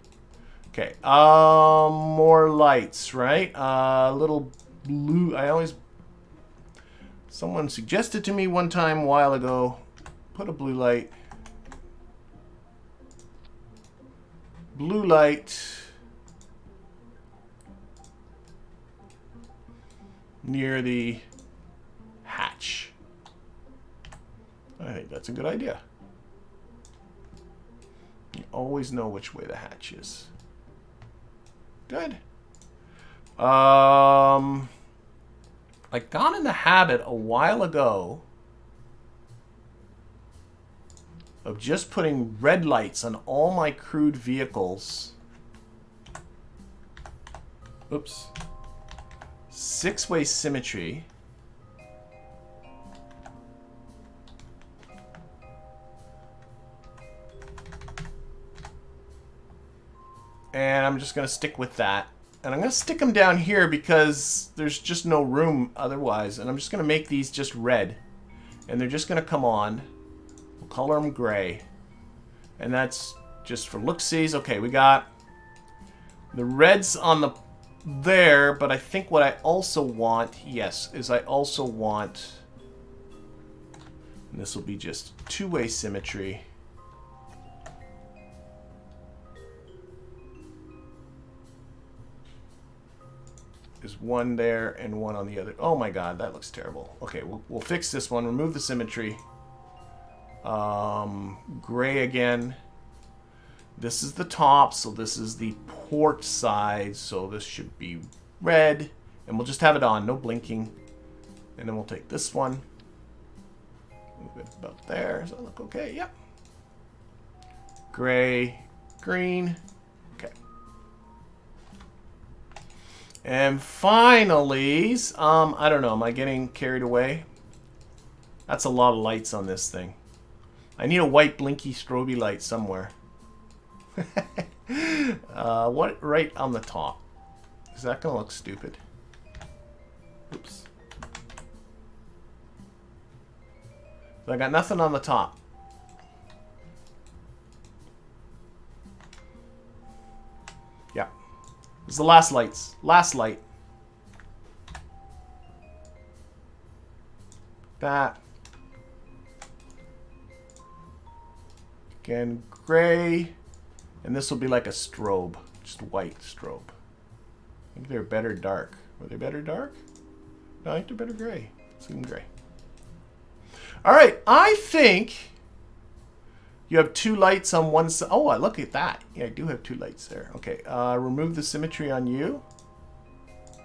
Okay, more lights, right? Little blue. Someone suggested to me one time a while ago, put a blue light. Blue light near the hatch. I think that's a good idea. You always know which way the hatch is. Good. I got in the habit a while ago of just putting red lights on all my crewed vehicles. Oops. 6-way symmetry. And I'm just going to stick with that. And I'm going to stick them down here because there's just no room otherwise. And I'm just going to make these just red. And they're just going to come on. We'll color them gray. And that's just for look-sees. Okay, we got the reds on the there, but I think what I also want, yes, is I also want, and this will be just 2-way symmetry. There's one there and one on the other. Oh my god, that looks terrible. Okay, we'll fix this one. Remove the symmetry. Gray again. This is the top, so this is the port side, so this should be red. And we'll just have it on, no blinking. And then we'll take this one. Move it about there. Does that look okay? Yep. Gray, green. Okay. And finally, I don't know, am I getting carried away? That's a lot of lights on this thing. I need a white blinky strobe light somewhere. What right on the top? Is that gonna look stupid? Oops. So I got nothing on the top. Yeah. This is the last lights. Last light. That. Again, gray. And this will be like a strobe. Just white strobe. I think they're better dark. Were they better dark? No, I think they're better gray. Let's leave them gray. Alright, I think you have 2 lights on one side. Oh, look at that. Yeah, I do have 2 lights there. Okay, remove the symmetry on you.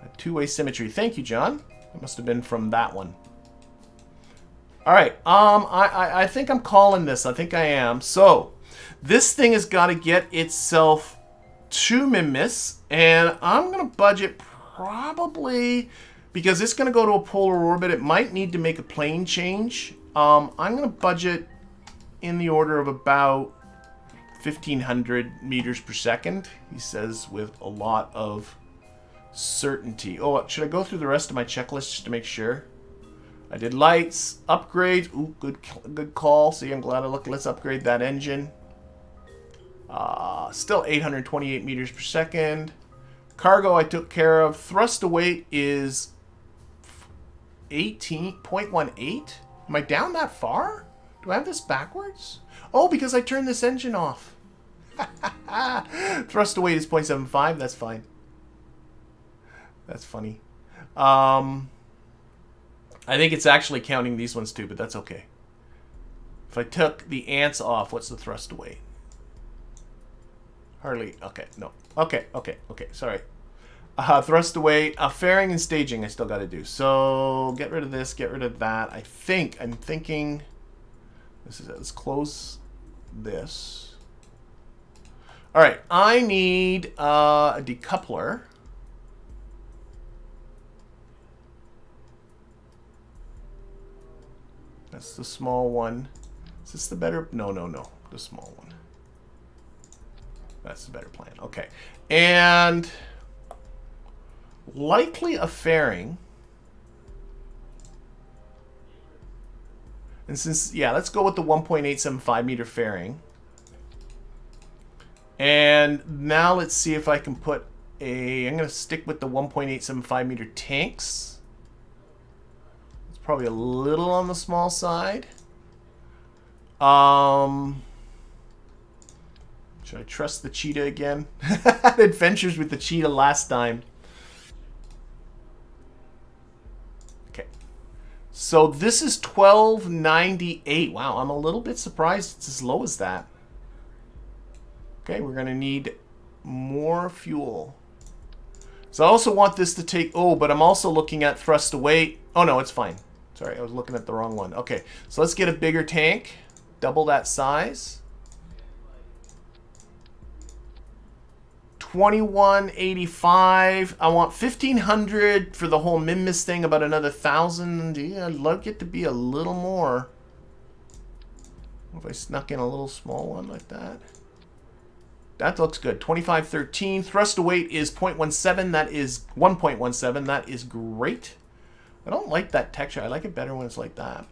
A 2-way symmetry. Thank you, John. It must have been from that one. Alright, I think I'm calling this. I think I am. So, this thing has got to get itself to Minmus, and I'm going to budget probably, because it's going to go to a polar orbit, it might need to make a plane change. I'm going to budget in the order of about 1,500 meters per second, he says with a lot of certainty. Oh, should I go through the rest of my checklist just to make sure? I did lights, upgrades. Ooh, good call. See, I'm glad I looked. Let's upgrade that engine. Still 828 meters per second. Cargo I took care of. Thrust to weight is 18.18. Am I down that far? Do I have this backwards? Oh, because I turned this engine off. Thrust to weight is 0.75. That's fine. That's funny. I think it's actually counting these ones too, but that's okay. If I took the ants off, what's the thrust to weight? Hardly. Okay, no. Okay, sorry. Thrust to weight, fairing and staging I still got to do. So get rid of this, get rid of that. I'm thinking, this is it. Let's close this. All right, I need a decoupler. That's the small one. Is this the better? No. The small one. That's the better plan. Okay. And likely a fairing. And since, yeah, let's go with the 1.875 meter fairing. And now let's see if I can put a, I'm going to stick with the 1.875 meter tanks. It's probably a little on the small side. Should I trust the cheetah again? Adventures with the cheetah last time. Okay. So this is 1298. Wow, I'm a little bit surprised it's as low as that. Okay, we're going to need more fuel. So I also want this to take... Oh, but I'm also looking at thrust to weight. Oh, no, it's fine. Sorry, I was looking at the wrong one. Okay, so let's get a bigger tank. double that size. 2185. I want 1500 for the whole Minmus thing, about another 1000. Yeah, I'd like it to be a little more. If I snuck in a little small one like that. That looks good. 2513. Thrust to weight is 0.17. That is 1.17. That is great. I don't like that texture. I like it better when it's like that.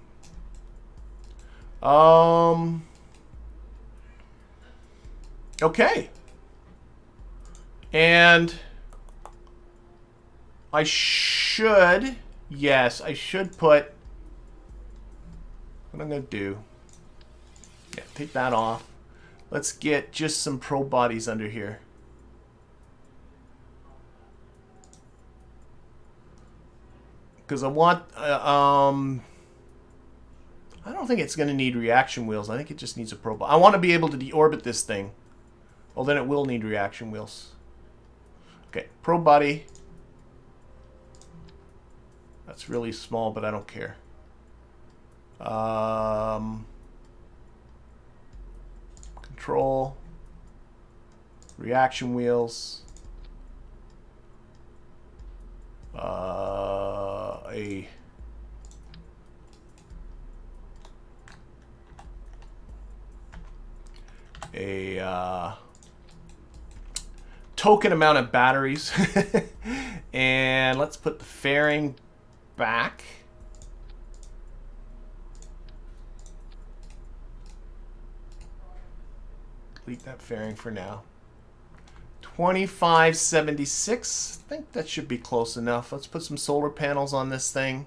Okay. And I should, yes, I should put, what I'm going to do, yeah, take that off. Let's get just some probe bodies under here. Because I want, I don't think it's going to need reaction wheels. I think it just needs a probe. I want to be able to deorbit this thing. Well, then it will need reaction wheels. Okay, probe body. That's really small, but I don't care. Control. Reaction wheels. A token amount of batteries. And let's put the fairing back. Delete that fairing for now. 2576. I think that should be close enough. Let's put some solar panels on this thing.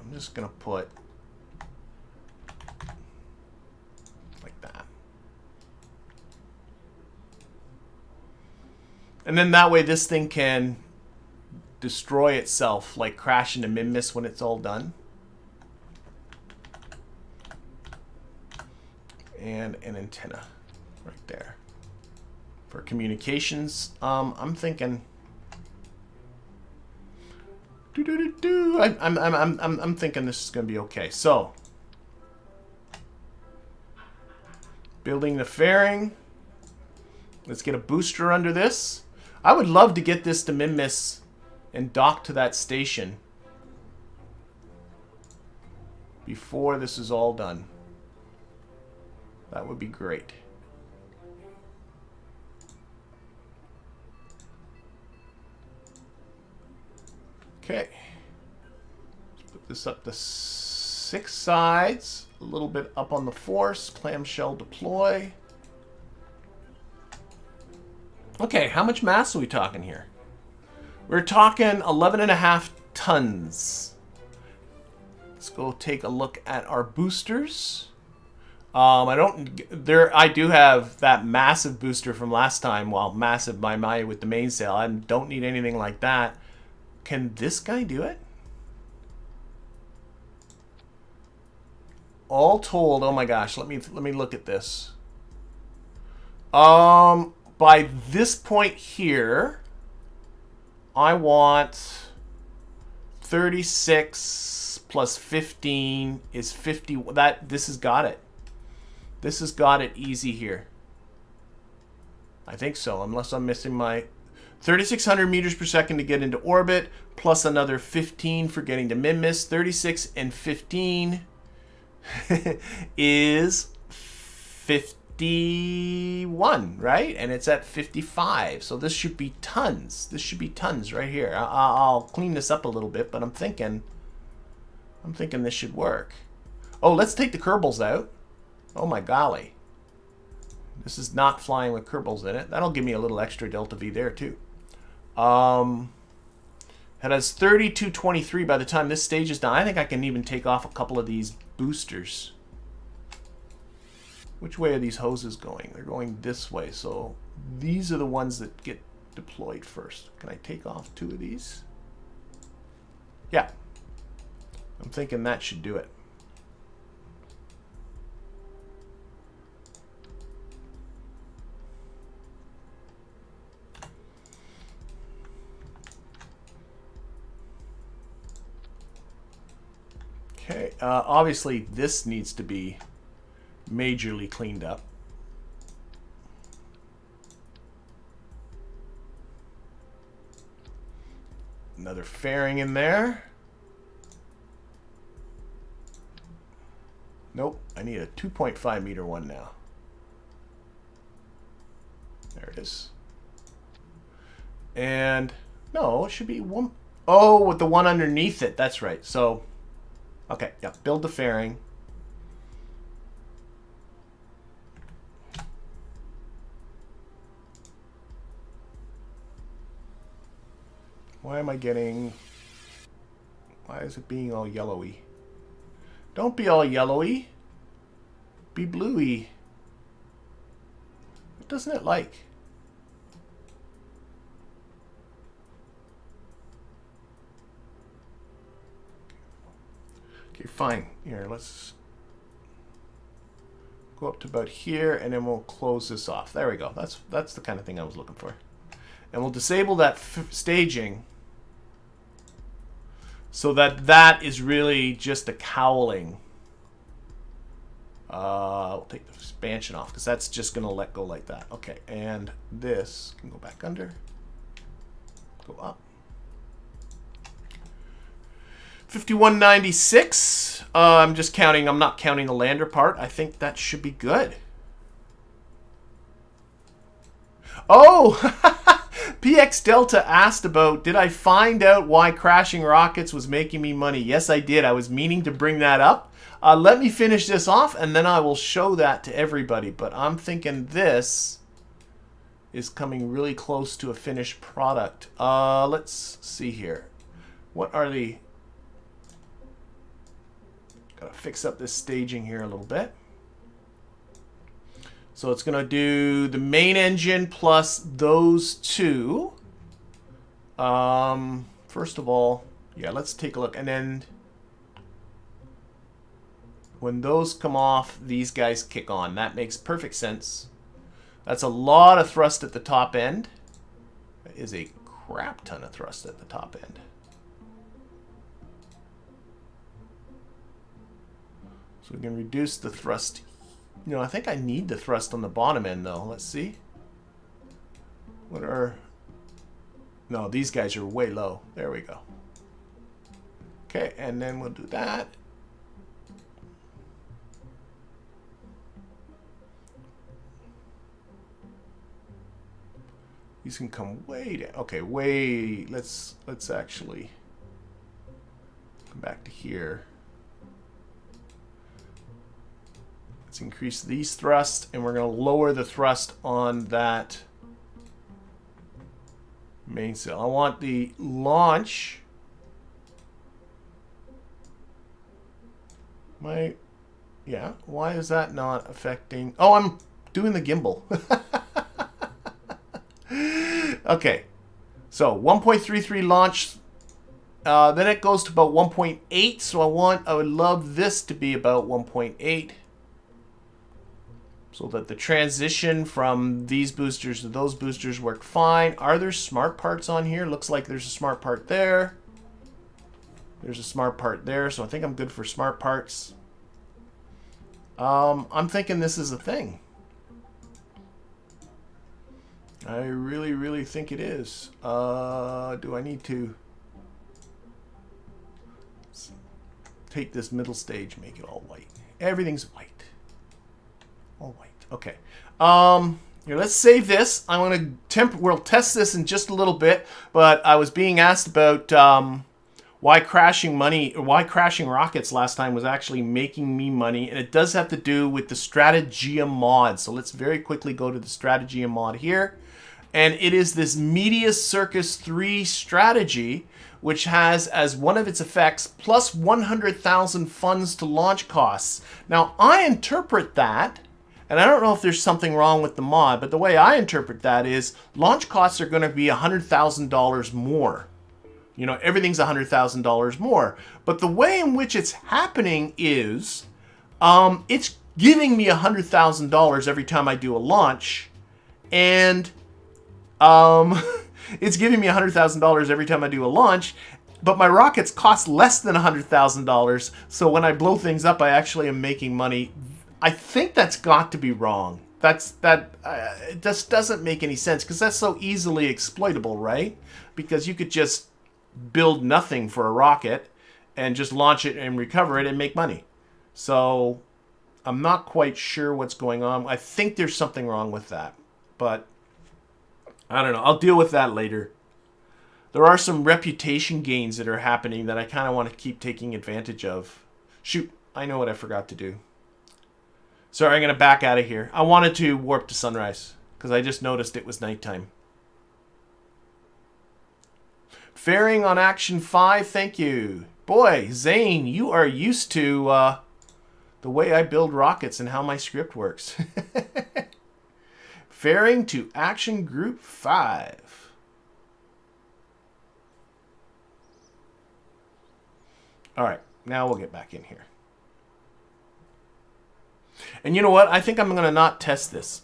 I'm just going to put like that. And then that way this thing can destroy itself, like crash into Minmus when it's all done. And an antenna right there. For communications, I'm thinking I'm thinking this is going to be okay. So, building the fairing. Let's get a booster under this. I would love to get this to Minmus and dock to that station before this is all done. That would be great. Okay. Let's put this up to 6 sides, a little bit up on the force, clamshell deploy. Okay, how much mass are we talking here? We're talking 11.5 tons. Let's go take a look at our boosters. I do have that massive booster from last time. Well, massive by my with the mainsail. I don't need anything like that. Can this guy do it? All told, oh my gosh, let me look at this. By this point here, I want 36 plus 15 is 50. This has got it. This has got it easy here. I think so, unless I'm missing my 3,600 meters per second to get into orbit, plus another 15 for getting to Minmus. 36 and 15 is 51, right? And it's at 55, so this should be tons. This should be tons right here. I'll clean this up a little bit, but I'm thinking this should work. Oh, let's take the Kerbals out. Oh my golly. This is not flying with Kerbals in it. That'll give me a little extra delta V there too. It has 3223 by the time this stage is done. I think I can even take off a couple of these boosters. Which way are these hoses going? They're going this way, so these are the ones that get deployed first. Can I take off 2 of these? Yeah. I'm thinking that should do it. Okay, obviously this needs to be majorly cleaned up. Another fairing in there. Nope, I need a 2.5 meter one now. There it is. And no, it should be one. Oh, with the one underneath it. That's right. So, okay, yeah, build the fairing. Why am I getting... Why is it being all yellowy? Don't be all yellowy. Be bluey. What doesn't it like? Okay, fine. Here, let's go up to about here, and then we'll close this off. There we go. That's the kind of thing I was looking for. And we'll disable that staging so that that is really just a cowling. We'll take the expansion off because that's just going to let go like that. Okay, and this can go back under, go up. 5196. I'm just counting. I'm not counting the lander part. I think that should be good. Oh, PX Delta asked about, did I find out why crashing rockets was making me money? Yes, I did. I was meaning to bring that up. Let me finish this off, and then I will show that to everybody. But I'm thinking this is coming really close to a finished product. Let's see here. What are the... Gotta fix up this staging here a little bit. So it's going to do the main engine plus those two. First of all, yeah, let's take a look. And then when those come off, these guys kick on. That makes perfect sense. That's a lot of thrust at the top end. That is a crap ton of thrust at the top end. So we can reduce the thrust. You know, I think I need the thrust on the bottom end, though. Let's see. What are... No, these guys are way low. There we go. Okay, and then we'll do that. These can come way down. Okay, way... Let's actually come back to here. Let's increase these thrusts, and we're going to lower the thrust on that mainsail. I want the launch. Yeah, why is that not affecting? Oh, I'm doing the gimbal. Okay, so 1.33 launch. Then it goes to about 1.8. So I would love this to be about 1.8. So that the transition from these boosters to those boosters work fine. Are there smart parts on here? Looks like there's a smart part there. There's a smart part there. So I think I'm good for smart parts. I'm thinking this is a thing. I really, really think it is. Do I need to take this middle stage, make it all white? Everything's white. All white. Okay. Here, let's save this. I want to we'll test this in just a little bit, but I was being asked about why crashing rockets last time was actually making me money, and it does have to do with the Strategia mod. So let's very quickly go to the Strategia mod here, and it is this Media Circus 3 strategy, which has as one of its effects plus 100,000 funds to launch costs. Now I interpret that. And I don't know if there's something wrong with the mod, but the way I interpret that is launch costs are going to be $100,000 more. You know, everything's $100,000 more. But the way in which it's happening is it's giving me $100,000 every time I do a launch. And it's giving me $100,000 every time I do a launch. But my rockets cost less than $100,000, so when I blow things up, I actually am making money. I think that's got to be wrong. It just doesn't make any sense, because that's so easily exploitable, right? Because you could just build nothing for a rocket and just launch it and recover it and make money. So I'm not quite sure what's going on. I think there's something wrong with that, but I don't know. I'll deal with that later. There are some reputation gains that are happening that I kind of want to keep taking advantage of. Shoot, I know what I forgot to do. Sorry, I'm going to back out of here. I wanted to warp to sunrise because I just noticed it was nighttime. Fairing on Action 5, thank you. Boy, Zane, you are used to the way I build rockets and how my script works. Fairing to Action Group 5. All right, now we'll get back in here. And you know what? I think I'm going to not test this.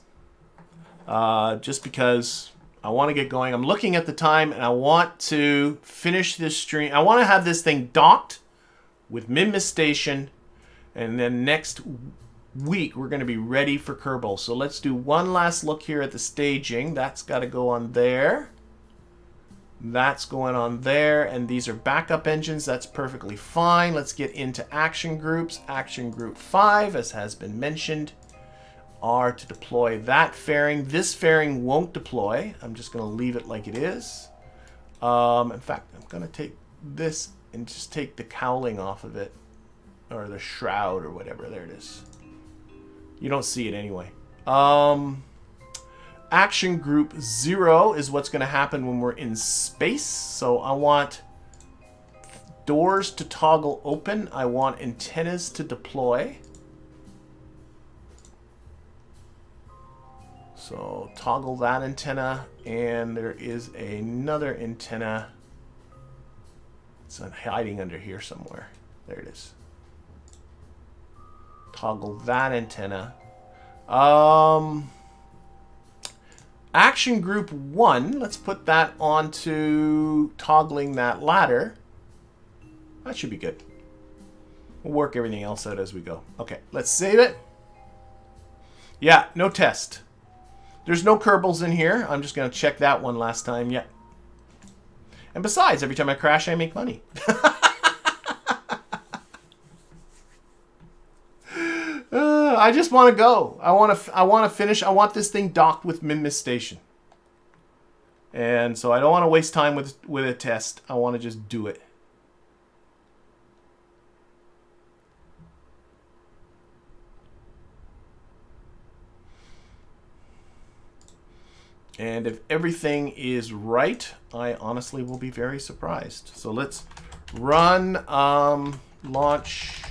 Just because I want to get going. I'm looking at the time and I want to finish this stream. I want to have this thing docked with Minmus Station. And then next week we're going to be ready for Kerbal. So let's do one last look here at the staging. That's got to go on there. That's going on there, and these are backup engines. That's perfectly fine. Let's get into action groups. Action group 5, as has been mentioned, are to deploy that fairing. This fairing won't deploy. I'm just going to leave it like it is. In fact, I'm going to take this and just take the cowling off of it, or the shroud or whatever. There it is. You don't see it anyway. Action Group 0 is what's going to happen when we're in space. So I want doors to toggle open. I want antennas to deploy. So toggle that antenna, and there is another antenna. It's hiding under here somewhere. There it is. Toggle that antenna. Action Group 1, let's put that onto toggling that ladder. That should be good. We'll work everything else out as we go. Okay, let's save it. Yeah, no test. There's no Kerbals in here. I'm just going to check that one last time. Yeah. And besides, every time I crash, I make money. I just want to go. I want to finish. I want this thing docked with Minmus Station. And so I don't want to waste time with a test. I want to just do it. And if everything is right, I honestly will be very surprised. So let's run launch.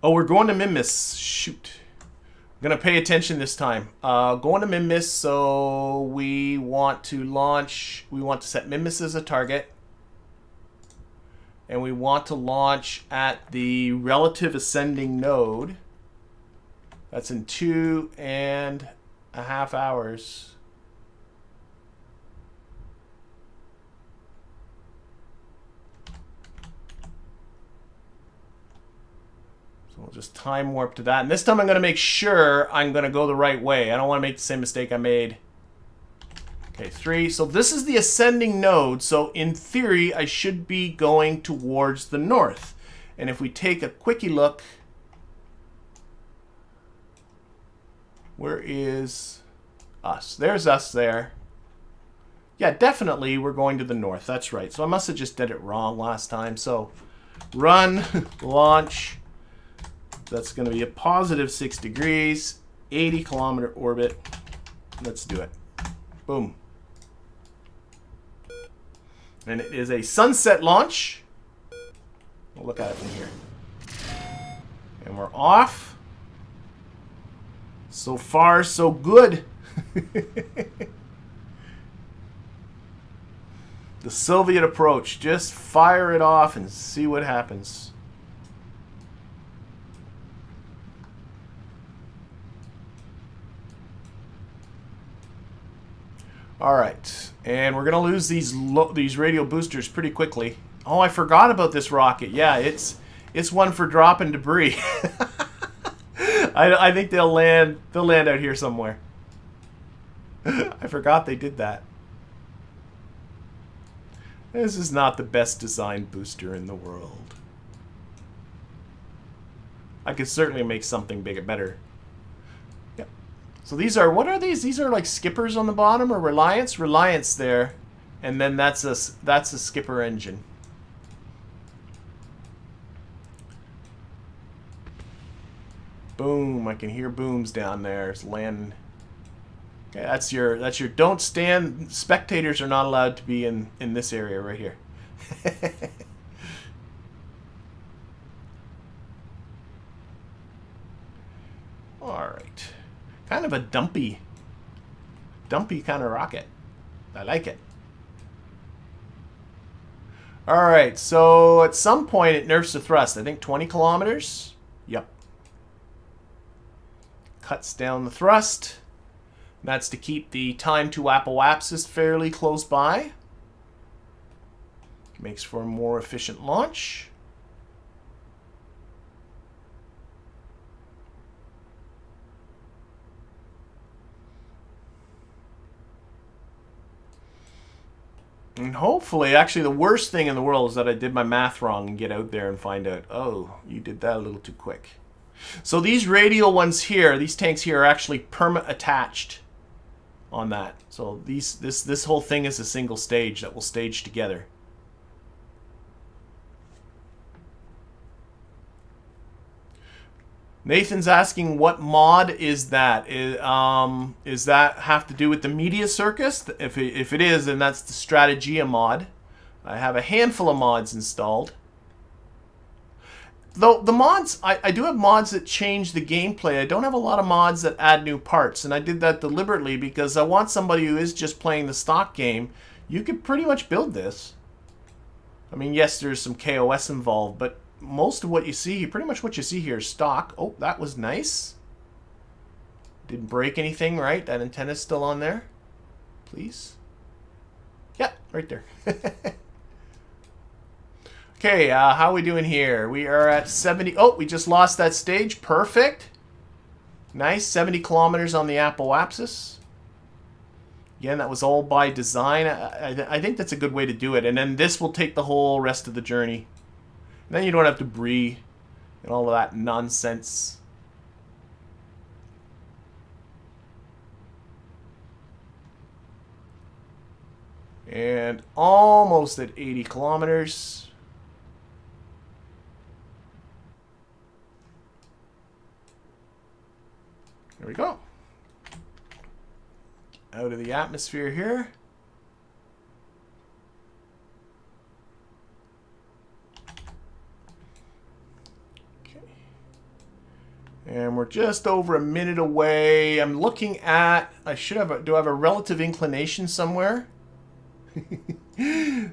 Oh, we're going to Minmus. Shoot. I'm going to pay attention this time. Going to Minmus, so we want to launch. We want to set Minmus as a target. And we want to launch at the relative ascending node. That's in 2.5 hours. So we'll just time warp to that. And this time I'm going to make sure I'm going to go the right way. I don't want to make the same mistake I made. Okay, 3. So this is the ascending node. So in theory, I should be going towards the north. And if we take a quickie look, where is us? There's us there. Yeah, definitely we're going to the north. That's right. So I must have just did it wrong last time. So run, launch. That's going to be a positive 6 degrees, 80-kilometer orbit. Let's do it. Boom. And it is a sunset launch. We'll look at it from here. And we're off. So far, so good. The Soviet approach. Just fire it off and see what happens. All right. And we're going to lose these radial boosters pretty quickly. Oh, I forgot about this rocket. Yeah, it's one for dropping debris. I think they'll land out here somewhere. I forgot they did that. This is not the best designed booster in the world. I could certainly make something bigger, better. Yep. So these are, what are these? These are like skippers on the bottom, or Reliance? Reliance there. And then that's a skipper engine. Boom, I can hear booms down there. It's landing. Okay, that's your don't stand. Spectators are not allowed to be in this area right here. Alright. Kind of a dumpy kind of rocket. I like it. Alright, so at some point it nerfs the thrust. I think 20 kilometers. Yep. Cuts down the thrust. That's to keep the time to apoapsis fairly close by. Makes for a more efficient launch. And hopefully, actually the worst thing in the world is that I did my math wrong and get out there and find out, oh, you did that a little too quick. So these radial ones here, these tanks here are actually perma-attached on that. So this whole thing is a single stage that will stage together. Nathan's asking, what mod is that? Is that have to do with the Media Circus? If it is, then that's the Strategia mod. I have a handful of mods installed. Though the mods, I do have mods that change the gameplay. I don't have a lot of mods that add new parts, and I did that deliberately because I want somebody who is just playing the stock game. You could pretty much build this. I mean, yes, there's some KOS involved, but most of what you see, pretty much what you see here is stock. Oh, that was nice. Didn't break anything, right? That antenna's still on there. Please. Yeah, right there. Okay, how are we doing here? We are at 70. Oh, we just lost that stage. Perfect. Nice. 70 kilometers on the apoapsis. Again, that was all by design. I think that's a good way to do it. And then this will take the whole rest of the journey. And then you don't have debris and all of that nonsense. And almost at 80 kilometers. There we go. Out of the atmosphere here. Okay. And we're just over a minute away. I'm looking at, I should have, do I have a relative inclination somewhere? I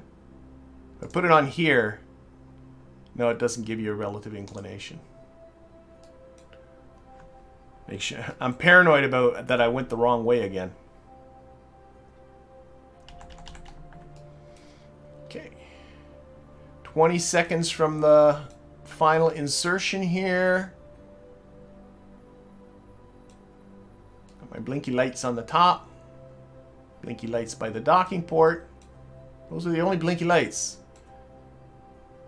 put it on here. No, it doesn't give you a relative inclination. Make sure, I'm paranoid about that I went the wrong way again. Okay. 20 seconds from the final insertion here. Got my blinky lights on the top. Blinky lights by the docking port. Those are the only blinky lights.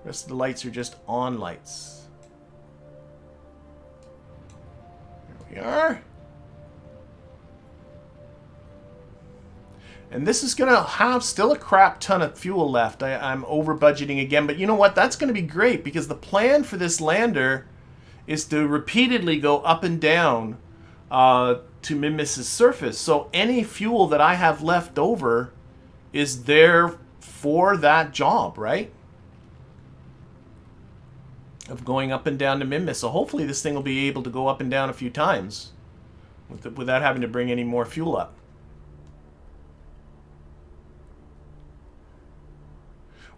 The rest of the lights are just on lights. There we are. And this is going to have still a crap ton of fuel left. I'm over budgeting again, but you know what? That's going to be great because the plan for this lander is to repeatedly go up and down to Minmus's surface. So any fuel that I have left over is there for that job, right? Of going up and down to Minmus. So hopefully this thing will be able to go up and down a few times without having to bring any more fuel up.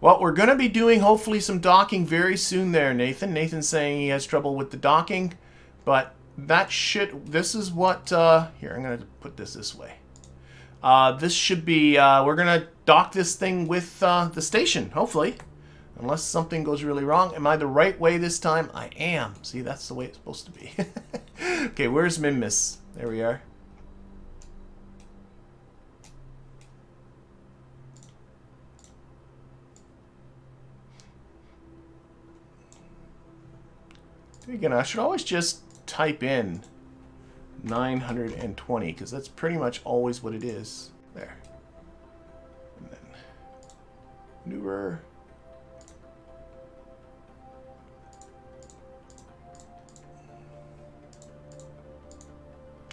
Well, we're going to be doing hopefully some docking very soon there, Nathan. Nathan's saying he has trouble with the docking, but that should, this is what, here, I'm going to put this way. This should be, we're going to dock this thing with the station, hopefully. Unless something goes really wrong. Am I the right way this time? I am. See, that's the way it's supposed to be. Okay, where's Minmus? There we are. Again, I should always just type in 920 because that's pretty much always what it is. There. And then newer.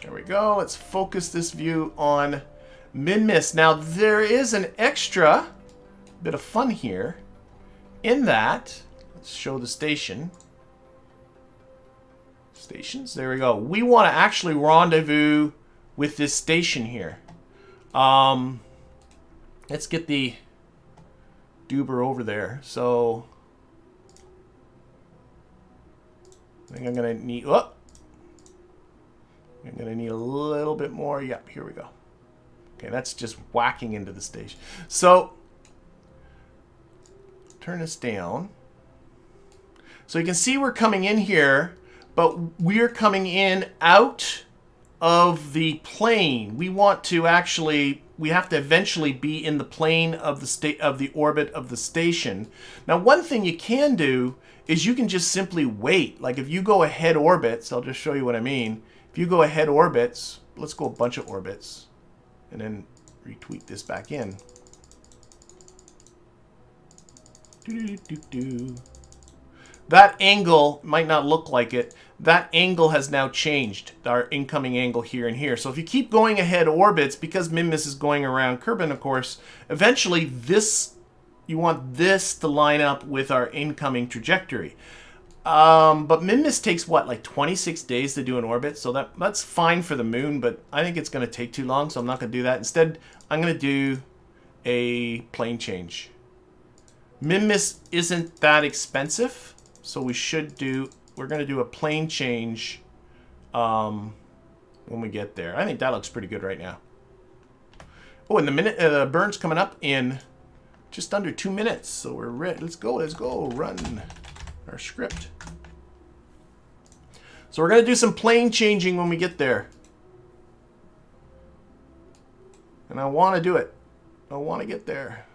There we go. Let's focus this view on Minmus. Now, there is an extra bit of fun here in that. Let's show the station. Stations. There we go. We want to actually rendezvous with this station here. Let's get the Duber over there. So I think I'm going to need... Oh! I'm going to need a little bit more. Yep, here we go. Okay, that's just whacking into the station. So, turn this down. So you can see we're coming in here, but we're coming in out of the plane. We want to actually, we have to eventually be in the plane of the orbit of the station. Now, one thing you can do is you can just simply wait. Like if you go ahead orbits, I'll just show you what I mean. If you go ahead orbits, let's go a bunch of orbits and then retweet this back in. That angle might not look like it. That angle has now changed, our incoming angle here and here. So if you keep going ahead orbits, because Minmus is going around Kerbin, of course, eventually this, you want this to line up with our incoming trajectory. But Minmus takes, what, like 26 days to do an orbit? So that's fine for the moon, but I think it's going to take too long, so I'm not going to do that. Instead, I'm going to do a plane change. Minmus isn't that expensive, so we're going to do a plane change when we get there. I think that looks pretty good right now. Oh, and the burn's coming up in just under 2 minutes, so we're ready. Let's go, run our script. So we're going to do some plane changing when we get there. And I want to do it. I want to get there.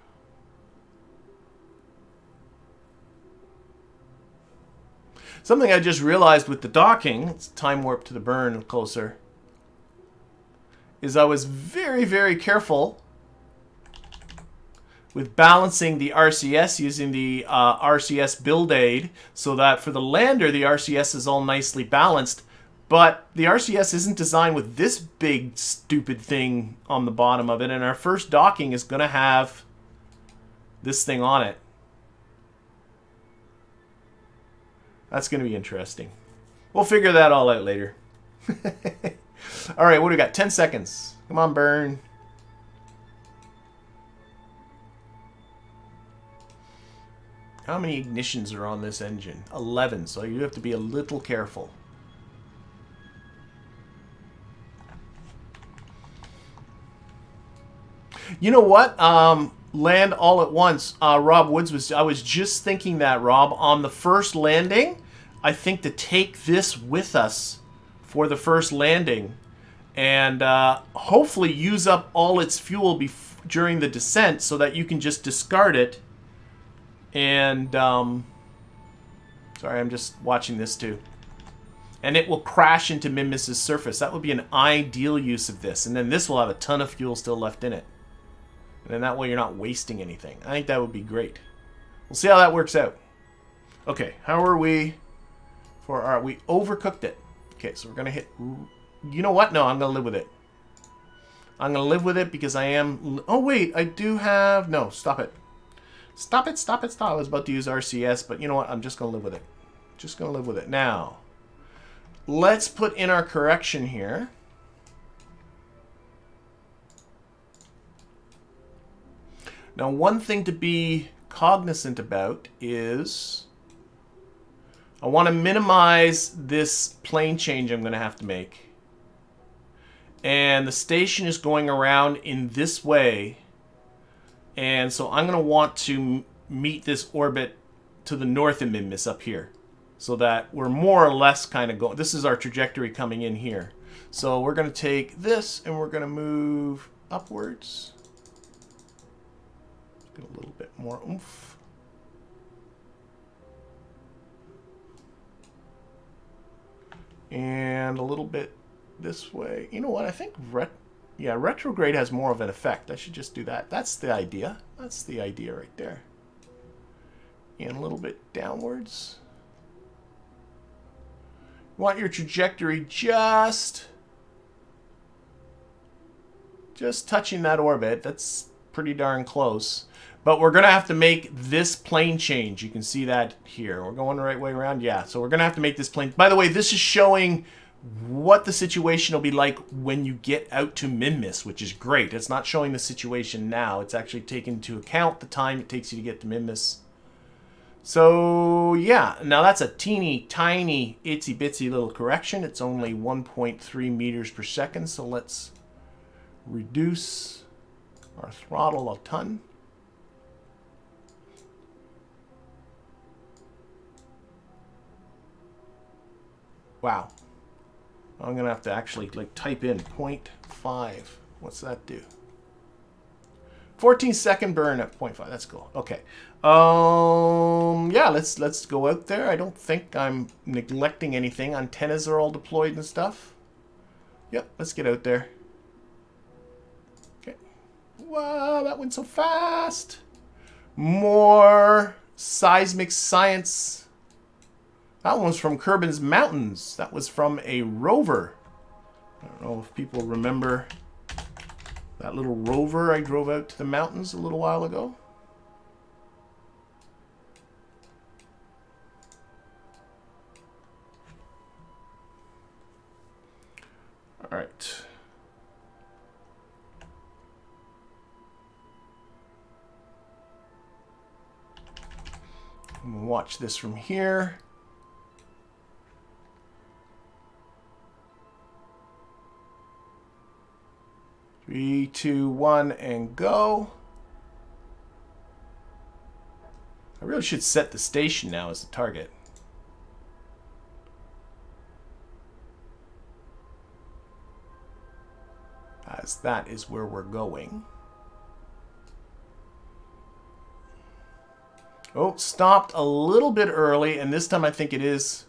Something I just realized with the docking, let's time warp to the burn closer, is I was very, very careful with balancing the RCS using the RCS Build Aid so that for the lander, the RCS is all nicely balanced, but the RCS isn't designed with this big, stupid thing on the bottom of it, and our first docking is going to have this thing on it. That's going to be interesting. We'll figure that all out later. All right, what do we got? 10 seconds. Come on, burn. How many ignitions are on this engine? 11, so you have to be a little careful. You know what? Land all at once. Rob Woods was... I was just thinking that, Rob. On the first landing, I think to take this with us for the first landing and hopefully use up all its fuel during the descent so that you can just discard it. And, sorry, I'm just watching this too. And it will crash into Minmus's surface. That would be an ideal use of this. And then this will have a ton of fuel still left in it. And then that way you're not wasting anything. I think that would be great. We'll see how that works out. Okay, how are we for our... We overcooked it. Okay, so we're going to hit... You know what? No, I'm going to live with it. I'm going to live with it because I am... Oh, wait, I do have... No, stop it. Stop it, stop it, stop. I was about to use RCS, but you know what? I'm just going to live with it. Just going to live with it. Now, let's put in our correction here. Now, one thing to be cognizant about is I want to minimize this plane change I'm going to have to make. And the station is going around in this way. And so I'm going to want to meet this orbit to the north of Minmus up here. So that we're more or less kind of going. This is our trajectory coming in here. So we're going to take this and we're going to move upwards. Get a little bit more oomph. And a little bit this way. You know what? I think retrograde has more of an effect. I should just do that. That's the idea. That's the idea right there. And a little bit downwards. You want your trajectory just touching that orbit. That's pretty darn close. But we're going to have to make this plane change. You can see that here. We're going the right way around. Yeah, so we're going to have to make this plane. By the way, this is showing what the situation will be like when you get out to Minmus, which is great. It's not showing the situation now. It's actually taking into account the time it takes you to get to Minmus. So, yeah. Now, that's a teeny, tiny, itsy-bitsy little correction. It's only 1.3 meters per second. So, let's reduce our throttle a ton. Wow. I'm going to have to actually type in 0.5. What's that do? 14-second burn at 0.5. That's cool. Okay. Yeah, let's go out there. I don't think I'm neglecting anything. Antennas are all deployed and stuff. Yep, let's get out there. Okay. Wow, that went so fast. More seismic science. That one was from Kerbin's Mountains. That was from a rover. I don't know if people remember that little rover I drove out to the mountains a little while ago. All right. I'm gonna watch this from here. 3, 2, 1, and go. I really should set the station now as the target. As that is where we're going. Oh, stopped a little bit early, and this time I think it is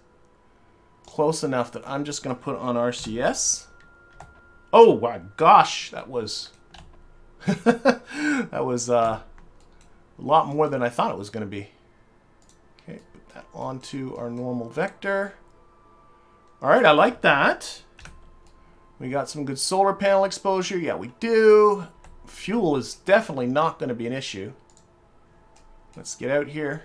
close enough that I'm just going to put on RCS. Oh my gosh, that was that was a lot more than I thought it was going to be. Okay, put that onto our normal vector. All right, I like that. We got some good solar panel exposure. Yeah, we do. Fuel is definitely not going to be an issue. Let's get out here.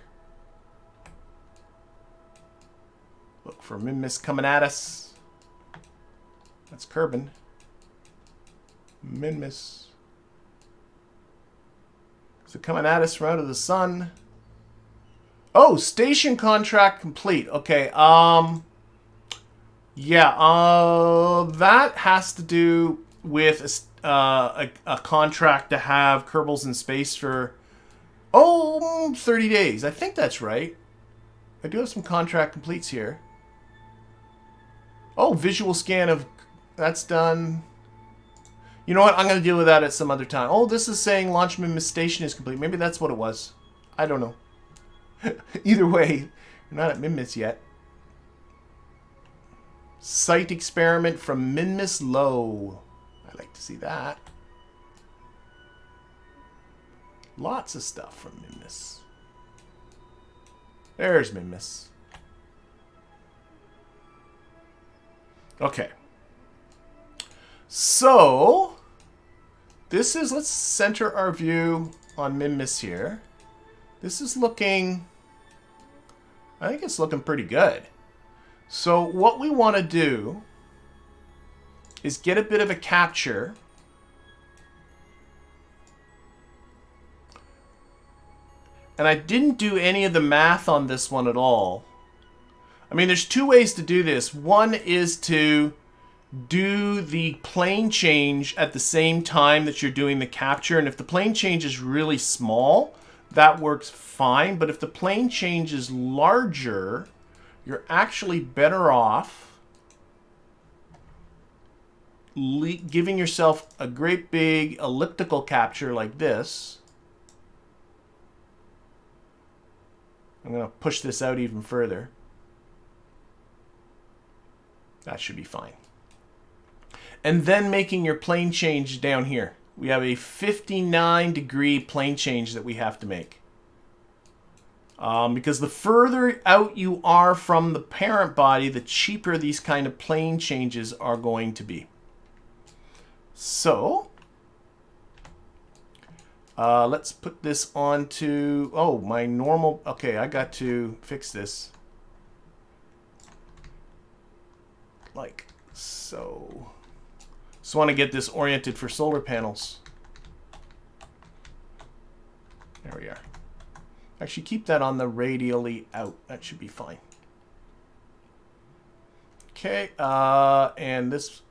Look for Minmus coming at us. That's Kerbin. Minmus. So coming at us from out of the sun. Oh, station contract complete. Okay, yeah, that has to do with a contract to have Kerbals in space for 30 days. I think that's right. I do have some contract completes here. Oh, visual scan of that's done. You know what? I'm going to deal with that at some other time. Oh, this is saying launch Minmus station is complete. Maybe that's what it was. I don't know. Either way, we're not at Minmus yet. Site experiment from Minmus Low. I like to see that. Lots of stuff from Minmus. There's Minmus. Okay. So, this is, let's center our view on Minmus here. This is looking, I think it's looking pretty good. So what we want to do is get a bit of a capture. And I didn't do any of the math on this one at all. I mean, there's two ways to do this. One is to do the plane change at the same time that you're doing the capture. And if the plane change is really small, that works fine. But if the plane change is larger, you're actually better off giving yourself a great big elliptical capture like this. I'm going to push this out even further. That should be fine. And then making your plane change down here. We have a 59-degree plane change that we have to make. Because the further out you are from the parent body, the cheaper these kind of plane changes are going to be. So, let's put this onto, oh, my normal, okay, I got to fix this. Like so. Just want to get this oriented for solar panels. There we are. Actually, keep that on the radially out. That should be fine. Okay, and this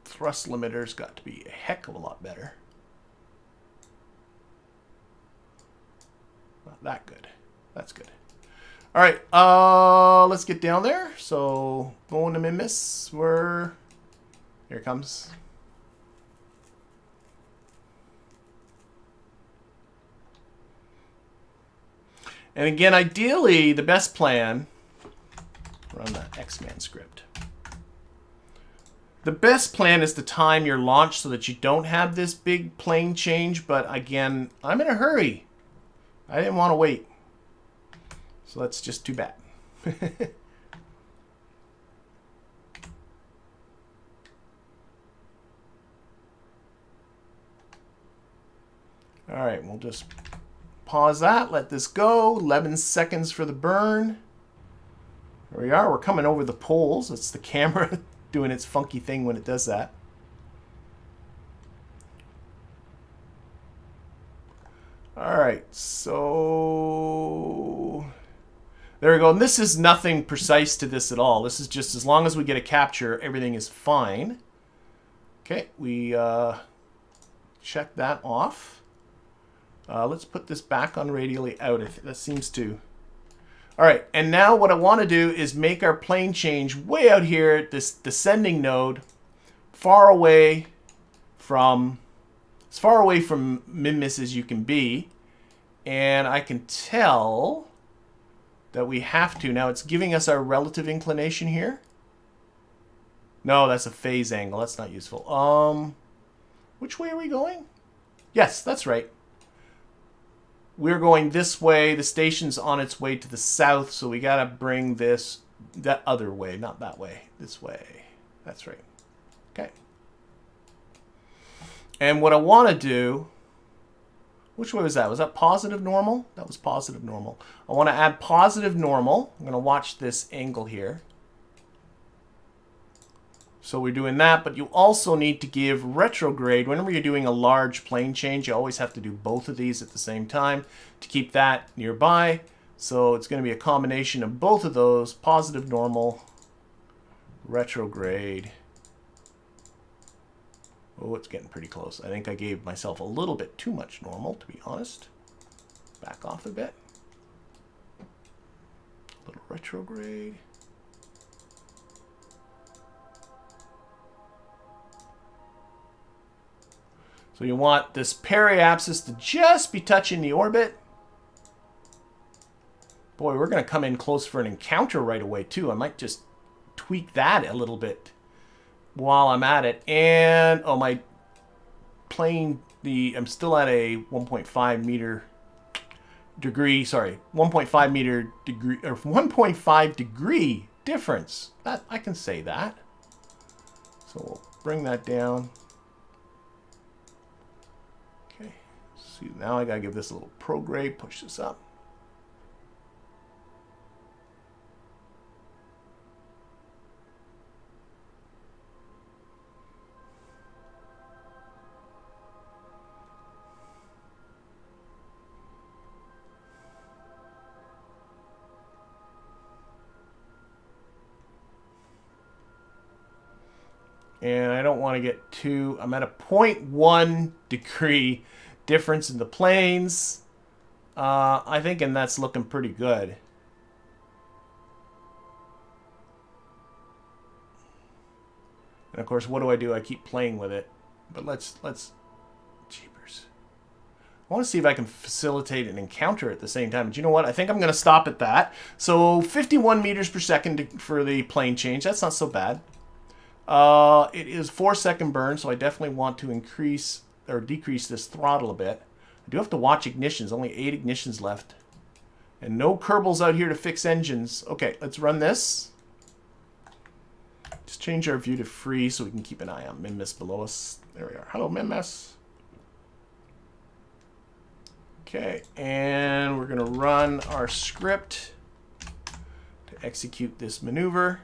thrust limiter's got to be a heck of a lot better. Not that good. That's good. All right, let's get down there. So going to Minmus. Here it comes. And again, ideally, the best plan, run that Xman script. The best plan is to time your launch so that you don't have this big plane change. But again, I'm in a hurry. I didn't want to wait. So that's just too bad. All right, we'll just pause that, let this go. 11 seconds for the burn. There we are. We're coming over the poles. It's the camera doing its funky thing when it does that. All right, so there we go. And this is nothing precise to this at all. This is just as long as we get a capture, everything is fine. Okay, we check that off. Let's put this back on radially out. That seems to... All right, and now what I want to do is make our plane change way out here at this descending node, far away from... as far away from Minmus as you can be. And I can tell that we have to. Now it's giving us our relative inclination here. No, that's a phase angle. That's not useful. Which way are we going? Yes, that's right. We're going this way. The station's on its way to the south, so we got to bring this that other way, not that way. This way. That's right. Okay. And what I want to do... Which way was that? Was that positive normal? That was positive normal. I want to add positive normal. I'm going to watch this angle here. So we're doing that, but you also need to give retrograde. Whenever you're doing a large plane change, you always have to do both of these at the same time to keep that nearby. So it's going to be a combination of both of those, positive normal, retrograde. Oh, it's getting pretty close. I think I gave myself a little bit too much normal, to be honest. Back off a bit. A little retrograde. So you want this periapsis to just be touching the orbit. Boy, we're going to come in close for an encounter right away, too. I might just tweak that a little bit while I'm at it. And, oh, my plane, I'm still at a 1.5 meter degree, sorry, 1.5 meter degree, or 1.5 degree difference. That, I can say that. So we'll bring that down. Okay, see, now I gotta give this a little prograde, push this up. And I don't want to get too... I'm at a 0.1 degree difference in the planes. I think, and that's looking pretty good. And of course, what do? I keep playing with it. But let's jeepers. I want to see if I can facilitate an encounter at the same time. But you know what? I think I'm going to stop at that. So 51 meters per second for the plane change. That's not so bad. It is 4-second burn, so I definitely want to increase or decrease this throttle a bit. I do have to watch ignitions. Only 8 ignitions left. And no Kerbals out here to fix engines. Okay, let's run this. Just change our view to free so we can keep an eye on Minmus below us. There we are. Hello, Minmus. Okay, and we're going to run our script to execute this maneuver.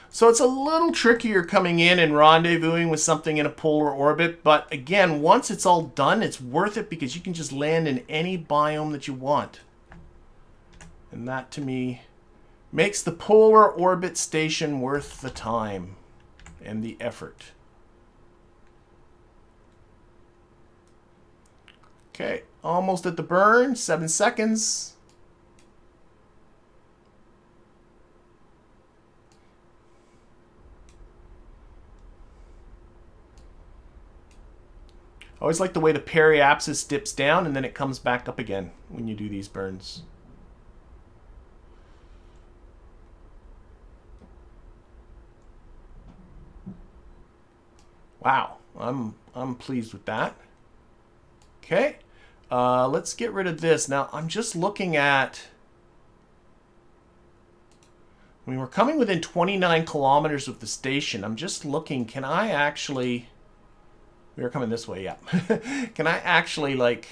So it's a little trickier coming in and rendezvousing with something in a polar orbit. But again, once it's all done, it's worth it because you can just land in any biome that you want. And that, to me, makes the polar orbit station worth the time and the effort. Okay, almost at the burn, 7 seconds. I always like the way the periapsis dips down and then it comes back up again when you do these burns. Wow, I'm pleased with that. Okay, let's get rid of this. Now, I'm just looking at... I mean, we're coming within 29 kilometers of the station. I'm just looking, can I actually... We were coming this way, yeah. Can I actually, like,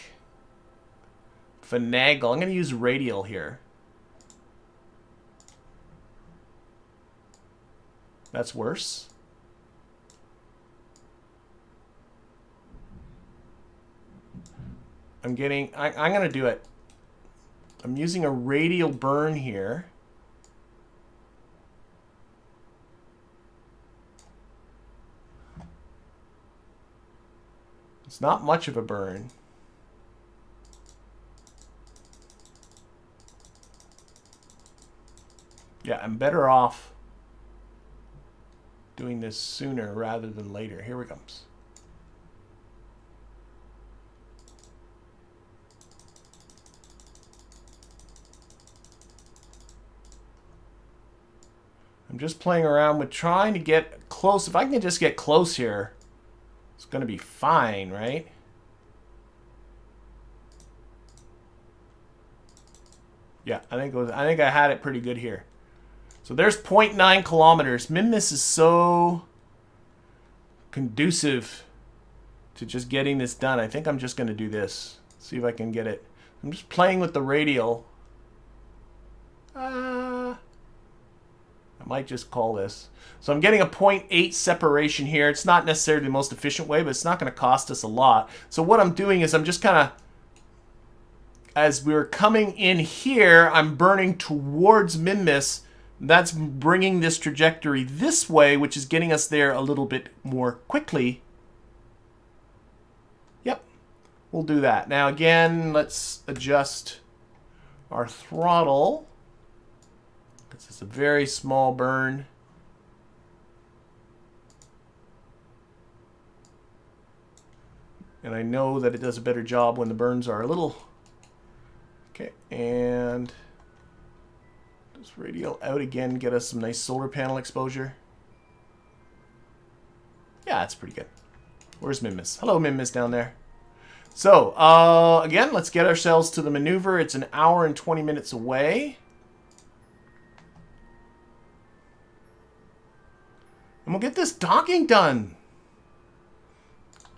finagle? I'm going to use radial here. That's worse. I'm going to do it. I'm using a radial burn here. It's not much of a burn. Yeah, I'm better off doing this sooner rather than later. Here it comes. I'm just playing around with trying to get close. If I can just get close here, it's going to be fine, right? Yeah, I think I had it pretty good here. So there's 0.9 kilometers. Minmus is so conducive to just getting this done. I think I'm just going to do this. See if I can get it. I'm just playing with the radial. I might just call this. So I'm getting a 0.8 separation here. It's not necessarily the most efficient way, but it's not going to cost us a lot. So what I'm doing is I'm just kind of, as we're coming in here, I'm burning towards Minmus. That's bringing this trajectory this way, which is getting us there a little bit more quickly. Yep, we'll do that. Now again, let's adjust our throttle. It's a very small burn. And I know that it does a better job when the burns are a little... Okay, and just radial out again, get us some nice solar panel exposure. Yeah, that's pretty good. Where's Minmus? Hello, Minmus down there. So, again, let's get ourselves to the maneuver. It's an hour and 20 minutes away. And we'll get this docking done.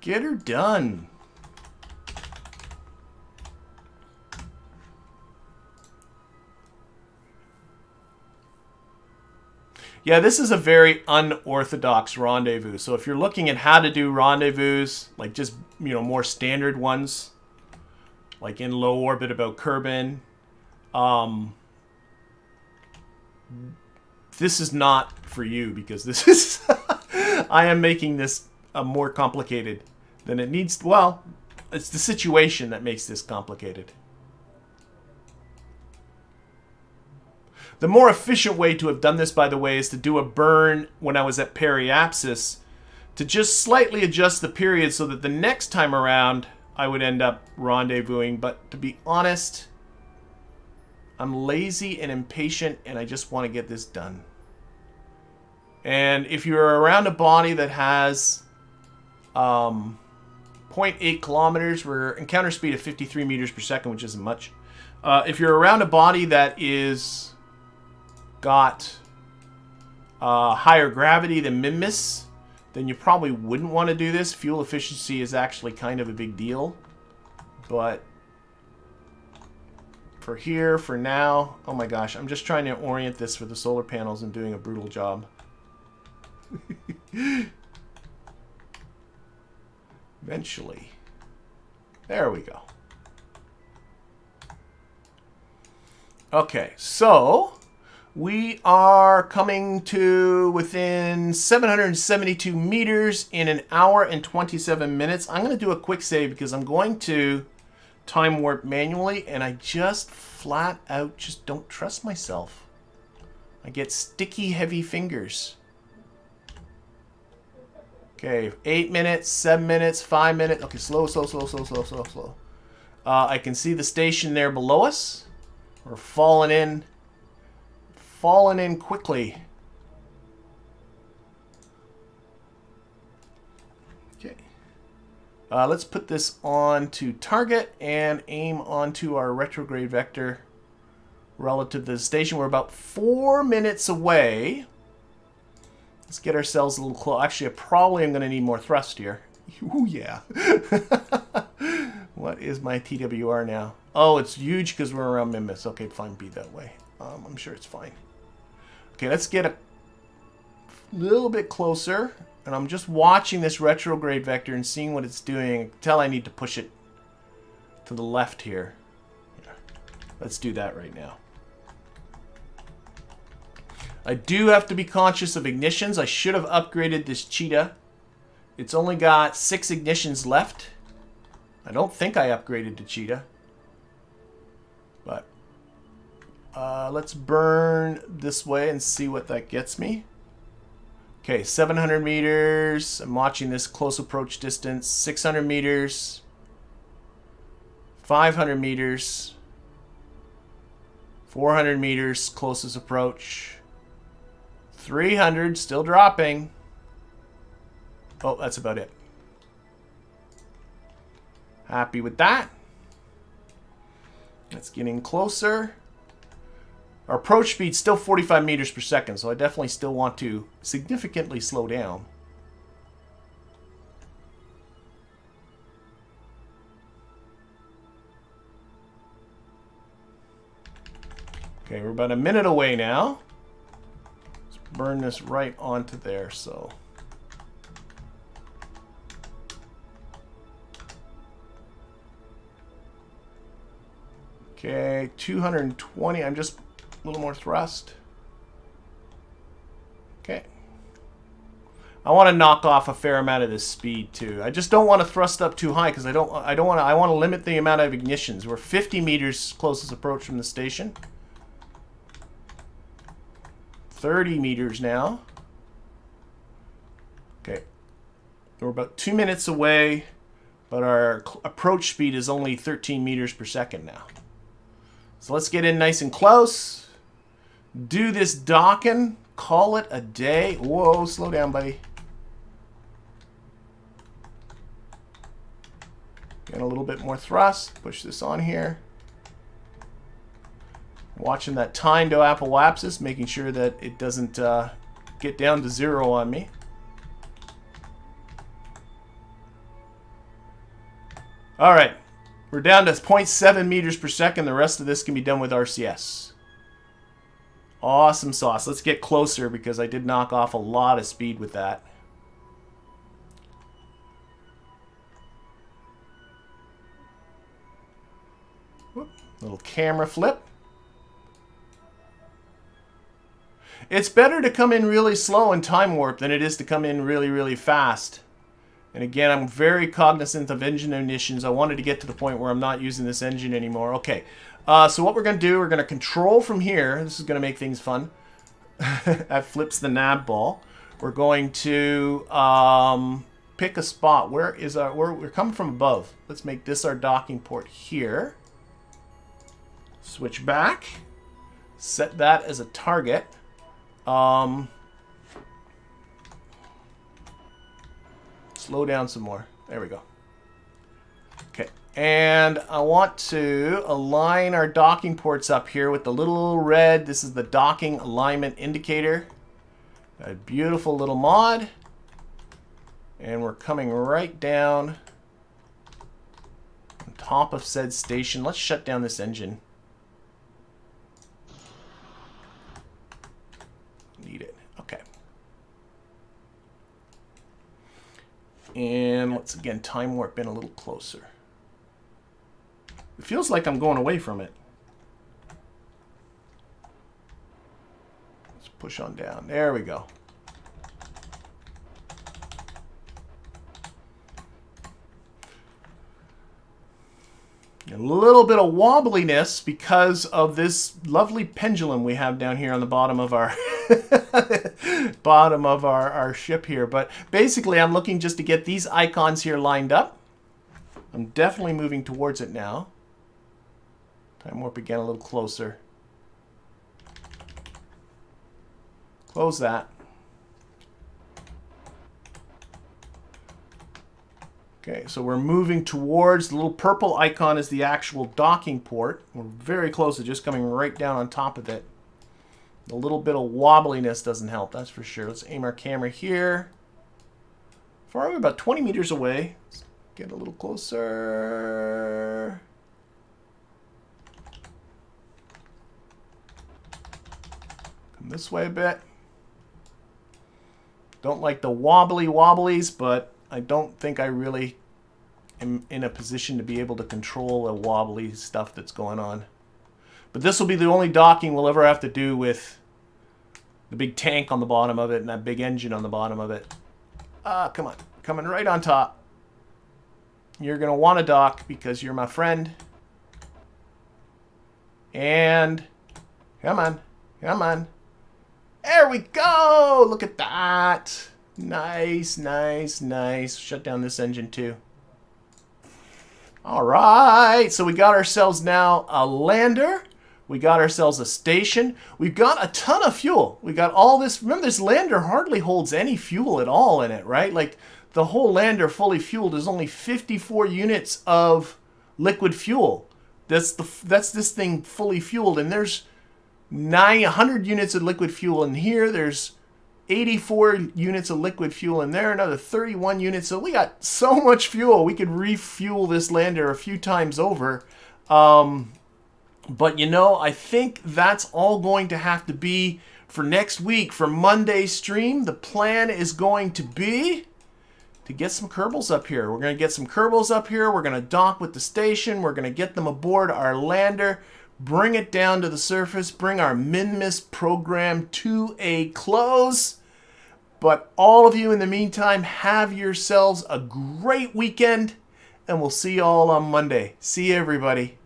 Get her done. Yeah, this is a very unorthodox rendezvous. So if you're looking at how to do rendezvous, like just, you know, more standard ones, like in low orbit about Kerbin, this is not for you because this is I am making this more complicated than it needs. Well, it's the situation that makes this complicated. The more efficient way to have done this, by the way, is to do a burn when I was at periapsis to just slightly adjust the period so that the next time around I would end up rendezvousing. But to be honest, I'm lazy and impatient and I just want to get this done. And if you're around a body that has 0.8 kilometers, we're encounter speed of 53 meters per second, which isn't much. If you're around a body that is got higher gravity than Minmus, then you probably wouldn't want to do this. Fuel efficiency is actually kind of a big deal. But for here, for now, oh my gosh, I'm just trying to orient this for the solar panels and doing a brutal job. Eventually. There we go. Okay, so we are coming to within 772 meters in an hour and 27 minutes. I'm going to do a quick save because I'm going to time warp manually, and I just flat out just don't trust myself. I get sticky, heavy fingers. Okay, 8 minutes, 7 minutes, 5 minutes. Okay, slow. I can see the station there below us. We're falling in quickly. Okay. Let's put this on to target and aim onto our retrograde vector relative to the station. We're about 4 minutes away. Let's get ourselves a little close. Actually, I probably am going to need more thrust here. Ooh, yeah. What is my TWR now? Oh, it's huge because we're around Minmus. Okay, fine, be that way. I'm sure it's fine. Okay, let's get a little bit closer. And I'm just watching this retrograde vector and seeing what it's doing. I can tell I need to push it to the left here. Yeah. Let's do that right now. I do have to be conscious of ignitions. I should have upgraded this cheetah. It's only got 6 ignitions left. I don't think I upgraded the cheetah. But let's burn this way and see what that gets me. Okay, 700 meters. I'm watching this close approach distance. 600 meters. 500 meters. 400 meters, closest approach. 300, still dropping. Oh, that's about it. Happy with that. It's getting closer. Our approach speed's still 45 meters per second, so I definitely still want to significantly slow down. Okay, we're about a minute away now. Let's burn this right onto there, so. Okay, 220. I'm just a little more thrust. Okay. I want to knock off a fair amount of this speed too. I just don't want to thrust up too high because I want to limit the amount of ignitions. We're 50 meters closest approach from the station. 30 meters now. Okay. We're about 2 minutes away, but our approach speed is only 13 meters per second now. So let's get in nice and close. Do this docking. Call it a day. Whoa, slow down, buddy. Get a little bit more thrust. Push this on here. Watching that time to apoapsis, making sure that it doesn't get down to 0 on me. All right. We're down to 0.7 meters per second. The rest of this can be done with RCS. Awesome sauce. Let's get closer because I did knock off a lot of speed with that. Whoop. Little camera flip. It's better to come in really slow and time warp than it is to come in really, really fast. And again, I'm very cognizant of engine emissions. I wanted to get to the point where I'm not using this engine anymore. Okay, so what we're going to do, we're going to control from here. This is going to make things fun. That flips the Navball. We're going to pick a spot. Where is our... We're coming from above. Let's make this our docking port here. Switch back. Set that as a target. Slow down some more. There we go. Okay, and I want to align our docking ports up here with the little red. This is the docking alignment indicator. A beautiful little mod. And we're coming right down on top of said station. Let's shut down this engine. Need it. Okay. And let's again time warp in a little closer. It feels like I'm going away from it. Let's push on down. There we go. A little bit of wobbliness because of this lovely pendulum we have down here on the bottom of our our ship here. But basically, I'm looking just to get these icons here lined up. I'm definitely moving towards it now. Time warp again a little closer. Close that. Okay, so we're moving towards the little purple icon is the actual docking port. We're very close to just coming right down on top of it. A little bit of wobbliness doesn't help, that's for sure. Let's aim our camera here. Far away, about 20 meters away. Let's get a little closer. Come this way a bit. Don't like the wobblies, but I don't think I really am in a position to be able to control the wobbly stuff that's going on. But this will be the only docking we'll ever have to do with the big tank on the bottom of it and that big engine on the bottom of it. Ah, come on. Coming right on top. You're going to want to dock because you're my friend. And come on. Come on. There we go. Look at that. Nice, nice, nice. Shut down this engine too. All right, so we got ourselves now a lander. We got ourselves a station. We've got a ton of fuel. We got all this. Remember, this lander hardly holds any fuel at all in it, right? Like the whole lander fully fueled is only 54 units of liquid fuel. That's this thing fully fueled, and there's 900 units of liquid fuel in here. There's 84 units of liquid fuel in there, another 31 units. So we got so much fuel. We could refuel this lander a few times over. But, you know, I think that's all going to have to be for next week. For Monday's stream, the plan is going to be to get some Kerbals up here. We're going to get some Kerbals up here. We're going to dock with the station. We're going to get them aboard our lander, bring it down to the surface, bring our Minmus program to a close. But all of you in the meantime, have yourselves a great weekend, and we'll see you all on Monday. See you, everybody.